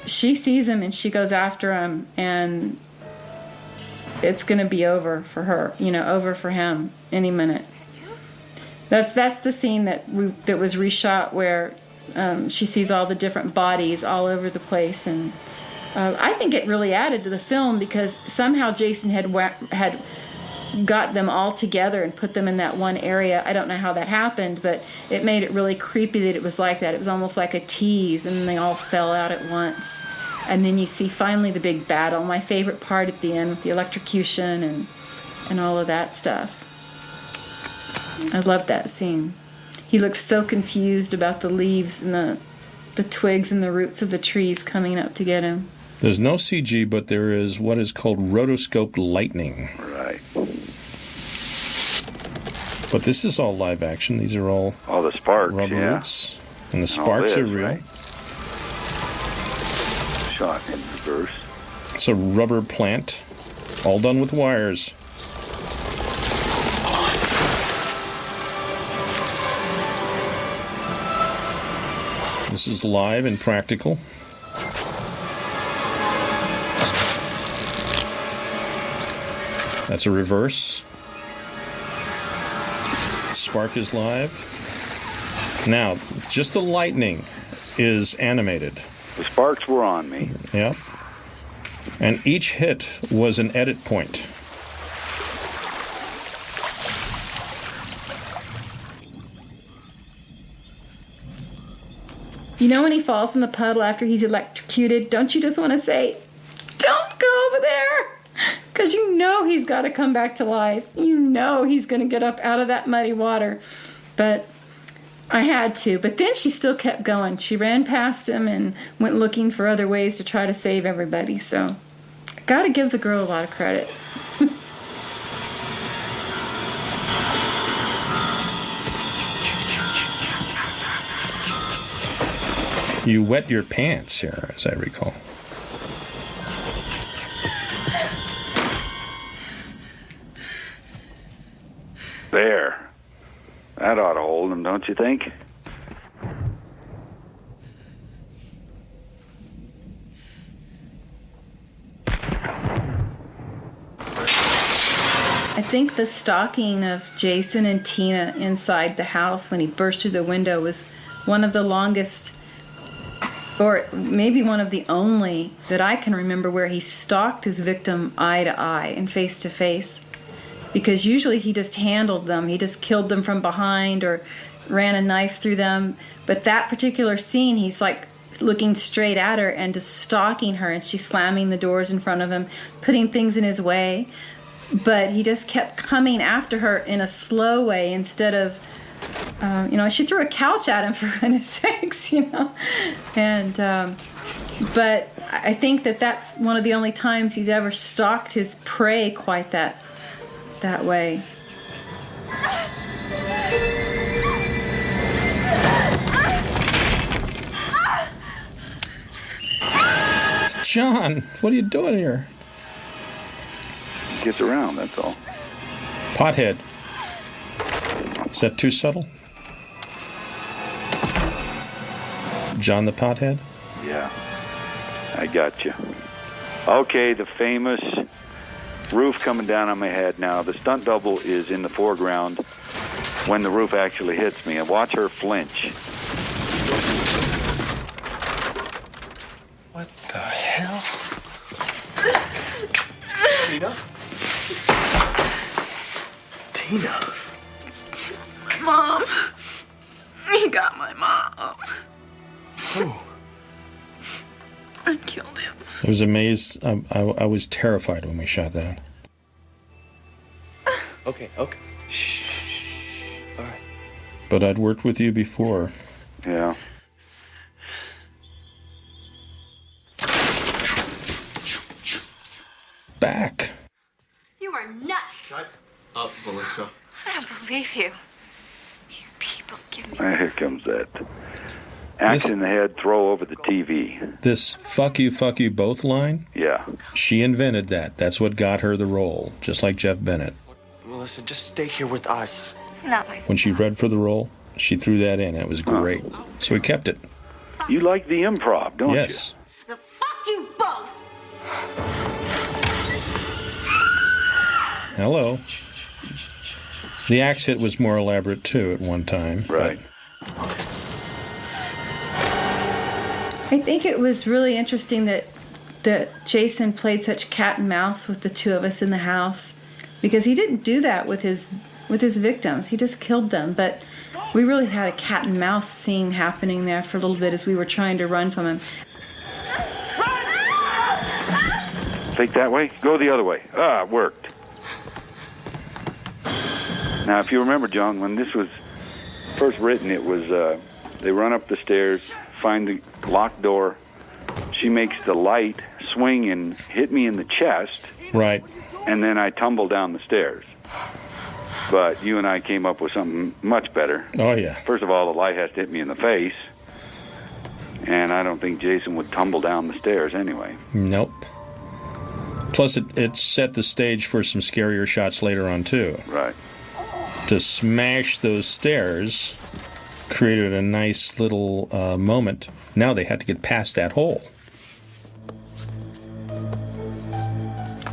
Speaker 3: she sees him and she goes after him, and it's going to be over for her, over for him any minute. That's the scene that was reshot where she sees all the different bodies all over the place, and I think it really added to the film because somehow Jason had got them all together and put them in that one area. I don't know how that happened, but it made it really creepy that it was like that. It was almost like a tease, and then they all fell out at once. And then you see finally the big battle. My favorite part at the end with the electrocution and all of that stuff. I love that scene. He looks so confused about the leaves and the twigs and the roots of the trees coming up to get him.
Speaker 1: There's no CG, but there is what is called rotoscoped lightning.
Speaker 2: Right.
Speaker 1: But this is all live action. These are all
Speaker 2: the sparks,
Speaker 1: rubber
Speaker 2: yeah.
Speaker 1: roots. And the sparks are real.
Speaker 2: Right? Shot in reverse.
Speaker 1: It's a rubber plant, all done with wires. This is live and practical. That's a reverse. Spark is live. Now, just the lightning is animated.
Speaker 2: The sparks were on me.
Speaker 1: Yep. And each hit was an edit point.
Speaker 3: When he falls in the puddle after he's electrocuted, don't you just want to say, don't go over there? Because he's got to come back to life. He's going to get up out of that muddy water. But I had to. But then she still kept going. She ran past him and went looking for other ways to try to save everybody. So I got to give the girl a lot of credit.
Speaker 1: You wet your pants here, as I recall.
Speaker 2: There. That ought to hold him, don't you think?
Speaker 3: I think the stalking of Jason and Tina inside the house when he burst through the window was one of the longest or maybe one of the only that I can remember where he stalked his victim eye to eye and face to face. Because usually he just handled them. He just killed them from behind or ran a knife through them. But that particular scene, he's like looking straight at her and just stalking her, and she's slamming the doors in front of him, putting things in his way. But he just kept coming after her in a slow way instead of, she threw a couch at him, for goodness sakes, And, but I think that's one of the only times he's ever stalked his prey quite that way.
Speaker 1: John, what are you doing here?
Speaker 2: Gets around, that's all.
Speaker 1: Pothead. Is that too subtle? John the Pothead?
Speaker 2: Yeah, I got you. Okay, the famous roof coming down on my head. Now, the stunt double is in the foreground when the roof actually hits me. And watch her flinch.
Speaker 10: What the hell? Tina? Tina?
Speaker 9: My mom. He got my mom.
Speaker 10: Who?
Speaker 9: I killed him.
Speaker 1: I was amazed. I was terrified when we shot that.
Speaker 10: Okay. Shh. All right.
Speaker 1: But I'd worked with you before.
Speaker 2: Yeah.
Speaker 1: Back.
Speaker 8: You are nuts.
Speaker 10: Shut up, Melissa.
Speaker 8: I don't believe you. You people give me...
Speaker 2: Here comes that. Axe in the head, throw over the TV.
Speaker 1: This fuck you both line?
Speaker 2: Yeah.
Speaker 1: She invented that. That's what got her the role, just like Jeff Bennett.
Speaker 10: Melissa, just stay here with us.
Speaker 8: It's not my
Speaker 1: When she read for the role, she threw that in. It was great. So we kept it.
Speaker 2: You like the improv, don't
Speaker 1: Yes.
Speaker 8: Now, fuck you both.
Speaker 1: Hello. The axe hit was more elaborate, too, at one time.
Speaker 2: Right.
Speaker 3: I think it was really interesting that Jason played such cat and mouse with the two of us in the house, because he didn't do that with his victims. He just killed them. But we really had a cat and mouse scene happening there for a little bit as we were trying to run from him.
Speaker 2: Take that way, go the other way. It worked. Now, if you remember, John, when this was first written, it was they run up the stairs, find the locked door. She makes the light swing and hit me in the chest.
Speaker 1: Right.
Speaker 2: And then I tumble down the stairs. But you and I came up with something much better.
Speaker 1: Oh, yeah.
Speaker 2: First of all, the light has to hit me in the face. And I don't think Jason would tumble down the stairs anyway.
Speaker 1: Nope. Plus, it set the stage for some scarier shots later on, too.
Speaker 2: Right.
Speaker 1: To smash those stairs created a nice little moment. Now they had to get past that hole.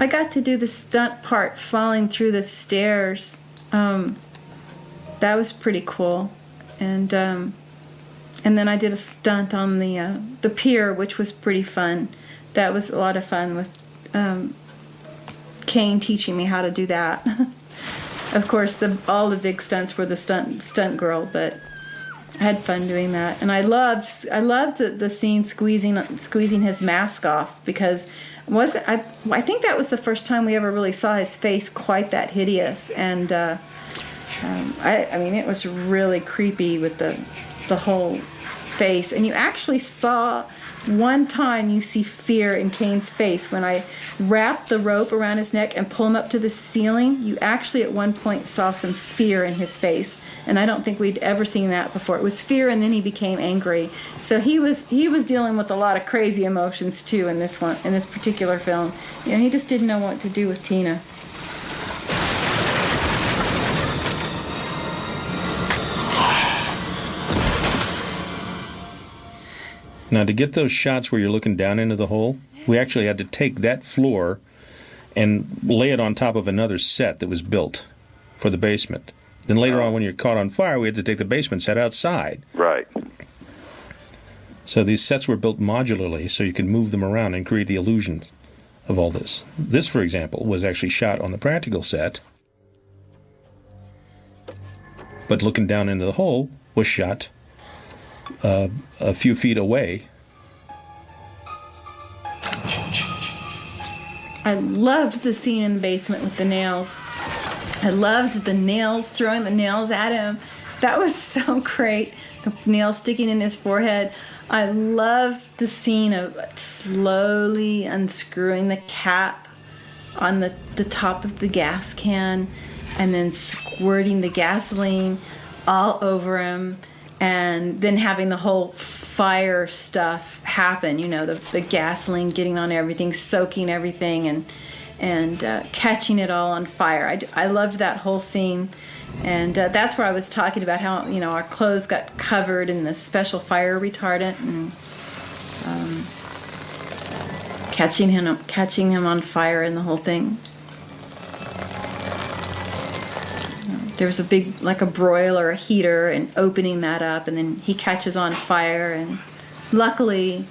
Speaker 3: I got to do the stunt part falling through the stairs. That was pretty cool. And then I did a stunt on the pier, which was pretty fun. That was a lot of fun with Kane teaching me how to do that. Of course, all the big stunts were the stunt girl, but I had fun doing that. And I loved the scene squeezing his mask off, because I think that was the first time we ever really saw his face quite that hideous. And I mean, it was really creepy with the whole face. And you actually saw, one time you see fear in Kane's face. When I wrapped the rope around his neck and pull him up to the ceiling, you actually at one point saw some fear in his face. And I don't think we'd ever seen that before. It was fear, and then he became angry. So he was dealing with a lot of crazy emotions too in this particular film. You know, he just didn't know what to do with Tina.
Speaker 1: Now, to get those shots where you're looking down into the hole, we actually had to take that floor and lay it on top of another set that was built for the basement. Then later on, when you're caught on fire, we had to take the basement set outside.
Speaker 2: Right.
Speaker 1: So these sets were built modularly so you could move them around and create the illusions of all this. This, for example, was actually shot on the practical set, but looking down into the hole was shot a few feet away.
Speaker 3: I loved the scene in the basement with the nails. I loved the nails, throwing the nails at him. That was so great. The nail sticking in his forehead. I loved the scene of slowly unscrewing the cap on the top of the gas can and then squirting the gasoline all over him, and then having the whole fire stuff happen, you know, the gasoline getting on everything, soaking everything, and catching it all on fire. I loved that whole scene. And that's where I was talking about how, you know, our clothes got covered in this special fire retardant, and catching him on fire and the whole thing. There was a big, like a broiler, a heater, and opening that up, and then he catches on fire, and luckily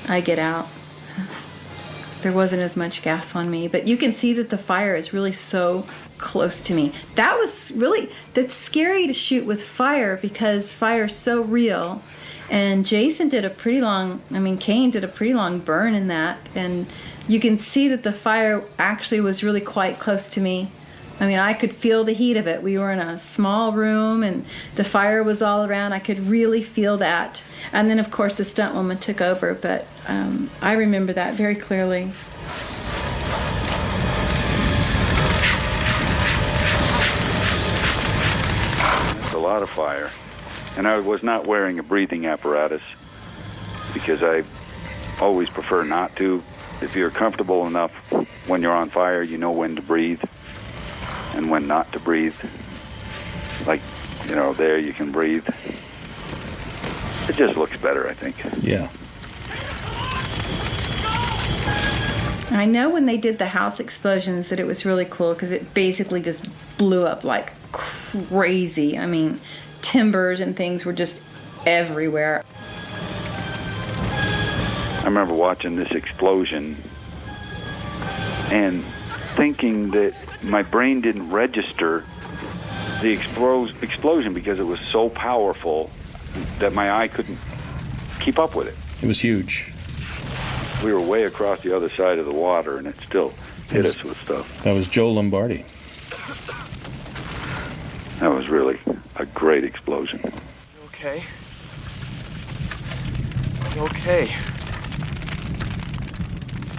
Speaker 3: I get out. There wasn't as much gas on me, but you can see that the fire is really so close to me. That's scary to shoot with fire because fire's so real. And Jason did Kane did a pretty long burn in that, and you can see that the fire actually was really quite close to me. I mean, I could feel the heat of it. We were in a small room, and the fire was all around. I could really feel that. And then, of course, the stunt woman took over, but I remember that very clearly.
Speaker 2: It's a lot of fire. And I was not wearing a breathing apparatus because I always prefer not to. If you're comfortable enough when you're on fire, you know when to breathe and when not to breathe. Like, you know, there you can breathe. It just looks better, I think.
Speaker 1: Yeah.
Speaker 3: I know when they did the house explosions that it was really cool because it basically just blew up like crazy. I mean, timbers and things were just everywhere.
Speaker 2: I remember watching this explosion and thinking that my brain didn't register the explosion because it was so powerful that my eye couldn't keep up with it.
Speaker 1: It was huge.
Speaker 2: We were way across the other side of the water, and it still hit us with stuff.
Speaker 1: That was Joe Lombardi.
Speaker 2: That was really a great explosion.
Speaker 10: You okay? You okay?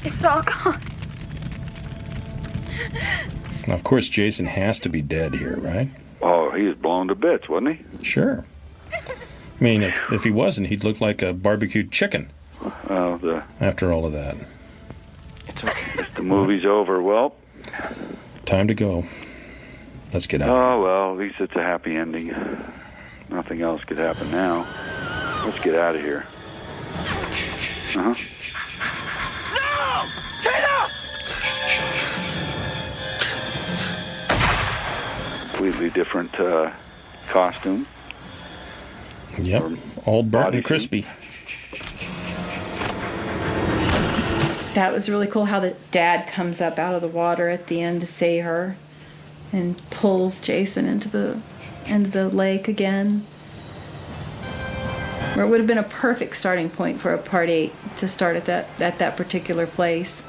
Speaker 4: It's all gone.
Speaker 1: Now, of course, Jason has to be dead here, right?
Speaker 2: Oh, he was blown to bits, wasn't he?
Speaker 1: Sure. I mean, if he wasn't, he'd look like a barbecued chicken. After all of that.
Speaker 10: It's okay.
Speaker 2: The movie's over. Well,
Speaker 1: time to go. Let's get out.
Speaker 2: Oh, well, at least it's a happy ending. Nothing else could happen now. Let's get out of here. Uh-huh.
Speaker 12: No! Tina!
Speaker 2: Completely different costume.
Speaker 1: Yep, all burnt and crispy.
Speaker 3: That was really cool how the dad comes up out of the water at the end to save her and pulls Jason into the lake again. Where it would have been a perfect starting point for a part 8 to start at that particular place.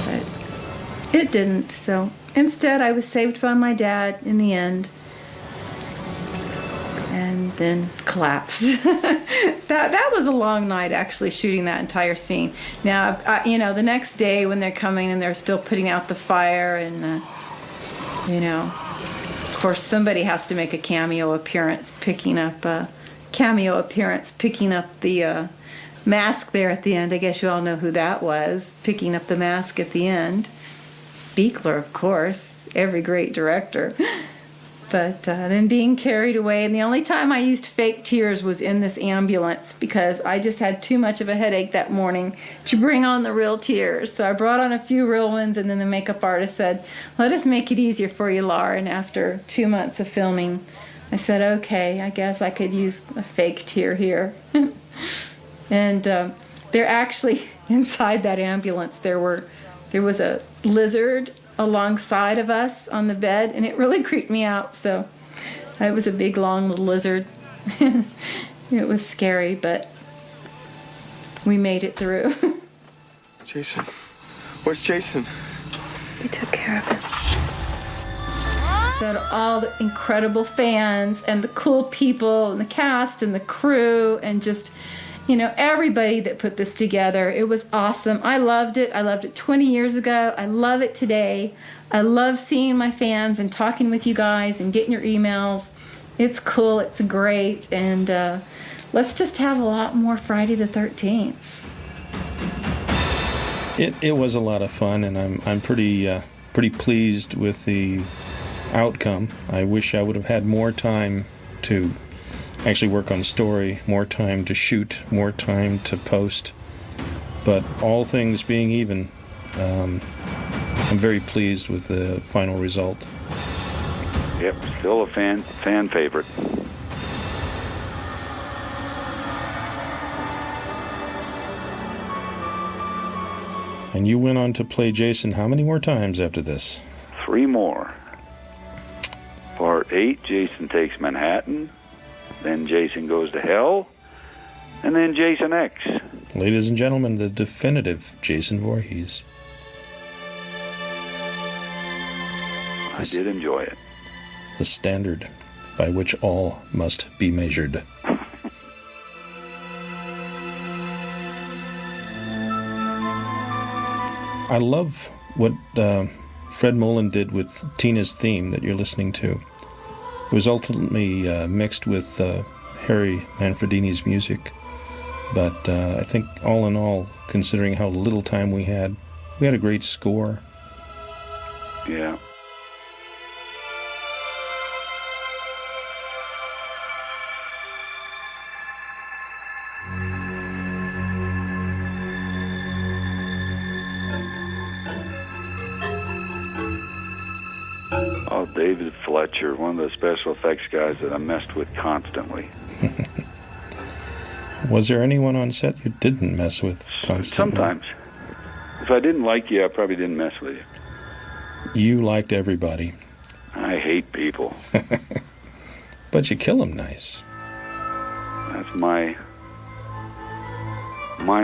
Speaker 3: But it didn't, so instead I was saved by my dad in the end. And then collapsed. That was a long night, actually, shooting that entire scene. Now, the next day when they're coming and they're still putting out the fire, and of course somebody has to make a cameo appearance picking up the mask there at the end. I guess you all know who that was, picking up the mask at the end. Buechler, of course, every great director. But then being carried away, and the only time I used fake tears was in this ambulance because I just had too much of a headache that morning to bring on the real tears. So I brought on a few real ones, and then the makeup artist said, "Let us make it easier for you, Laura." And after 2 months of filming, I said, okay, I guess I could use a fake tear here. And they're actually inside that ambulance. There was a lizard alongside of us on the bed, and it really creeped me out. So it was a big, long little lizard. It was scary, but we made it through.
Speaker 10: Jason. Where's Jason?
Speaker 3: We took care of him. So to all the incredible fans and the cool people and the cast and the crew and just, everybody that put this together, it was awesome. I loved it. I loved it 20 years ago. I love it today. I love seeing my fans and talking with you guys and getting your emails. It's cool. It's great. And let's just have a lot more Friday the 13th.
Speaker 1: It was a lot of fun, and I'm pretty pleased with the outcome. I wish I would have had more time to actually work on story, more time to shoot, more time to post. But all things being even, I'm very pleased with the final result.
Speaker 2: Yep, still a fan favorite.
Speaker 1: And you went on to play Jason how many more times after this?
Speaker 2: 3 more. Part 8, Jason Takes Manhattan. Then Jason Goes to Hell. And then Jason X.
Speaker 1: Ladies and gentlemen, the definitive Jason Voorhees.
Speaker 2: I did enjoy it.
Speaker 1: The standard by which all must be measured. I love what Fred Mullen did with Tina's theme that you're listening to. It was ultimately mixed with Harry Manfredini's music. But I think all in all, considering how little time we had a great score.
Speaker 2: Yeah. Oh, David Fletcher, one of the special effects guys that I messed with constantly.
Speaker 1: Was there anyone on set you didn't mess with constantly?
Speaker 2: Sometimes. If I didn't like you, I probably didn't mess with you.
Speaker 1: You liked everybody.
Speaker 2: I hate people.
Speaker 1: But you kill them nice.
Speaker 2: That's my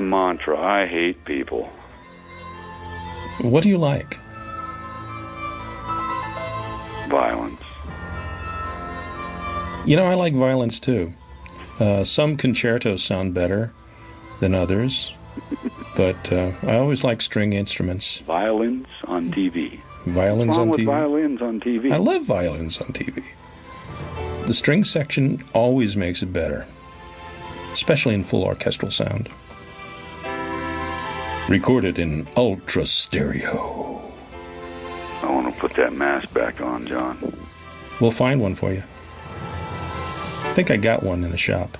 Speaker 2: mantra. I hate people.
Speaker 1: What do you like?
Speaker 2: Violence.
Speaker 1: I like violence too. Some concertos sound better than others, but I always like string instruments.
Speaker 2: Violins on TV.
Speaker 1: Violins
Speaker 2: What's wrong
Speaker 1: on
Speaker 2: with
Speaker 1: TV?
Speaker 2: Violins on TV?
Speaker 1: I love violins on TV. The string section always makes it better, especially in full orchestral sound. Recorded in ultra stereo.
Speaker 2: I want to put that mask back on, John.
Speaker 1: We'll find one for you. I think I got one in the shop.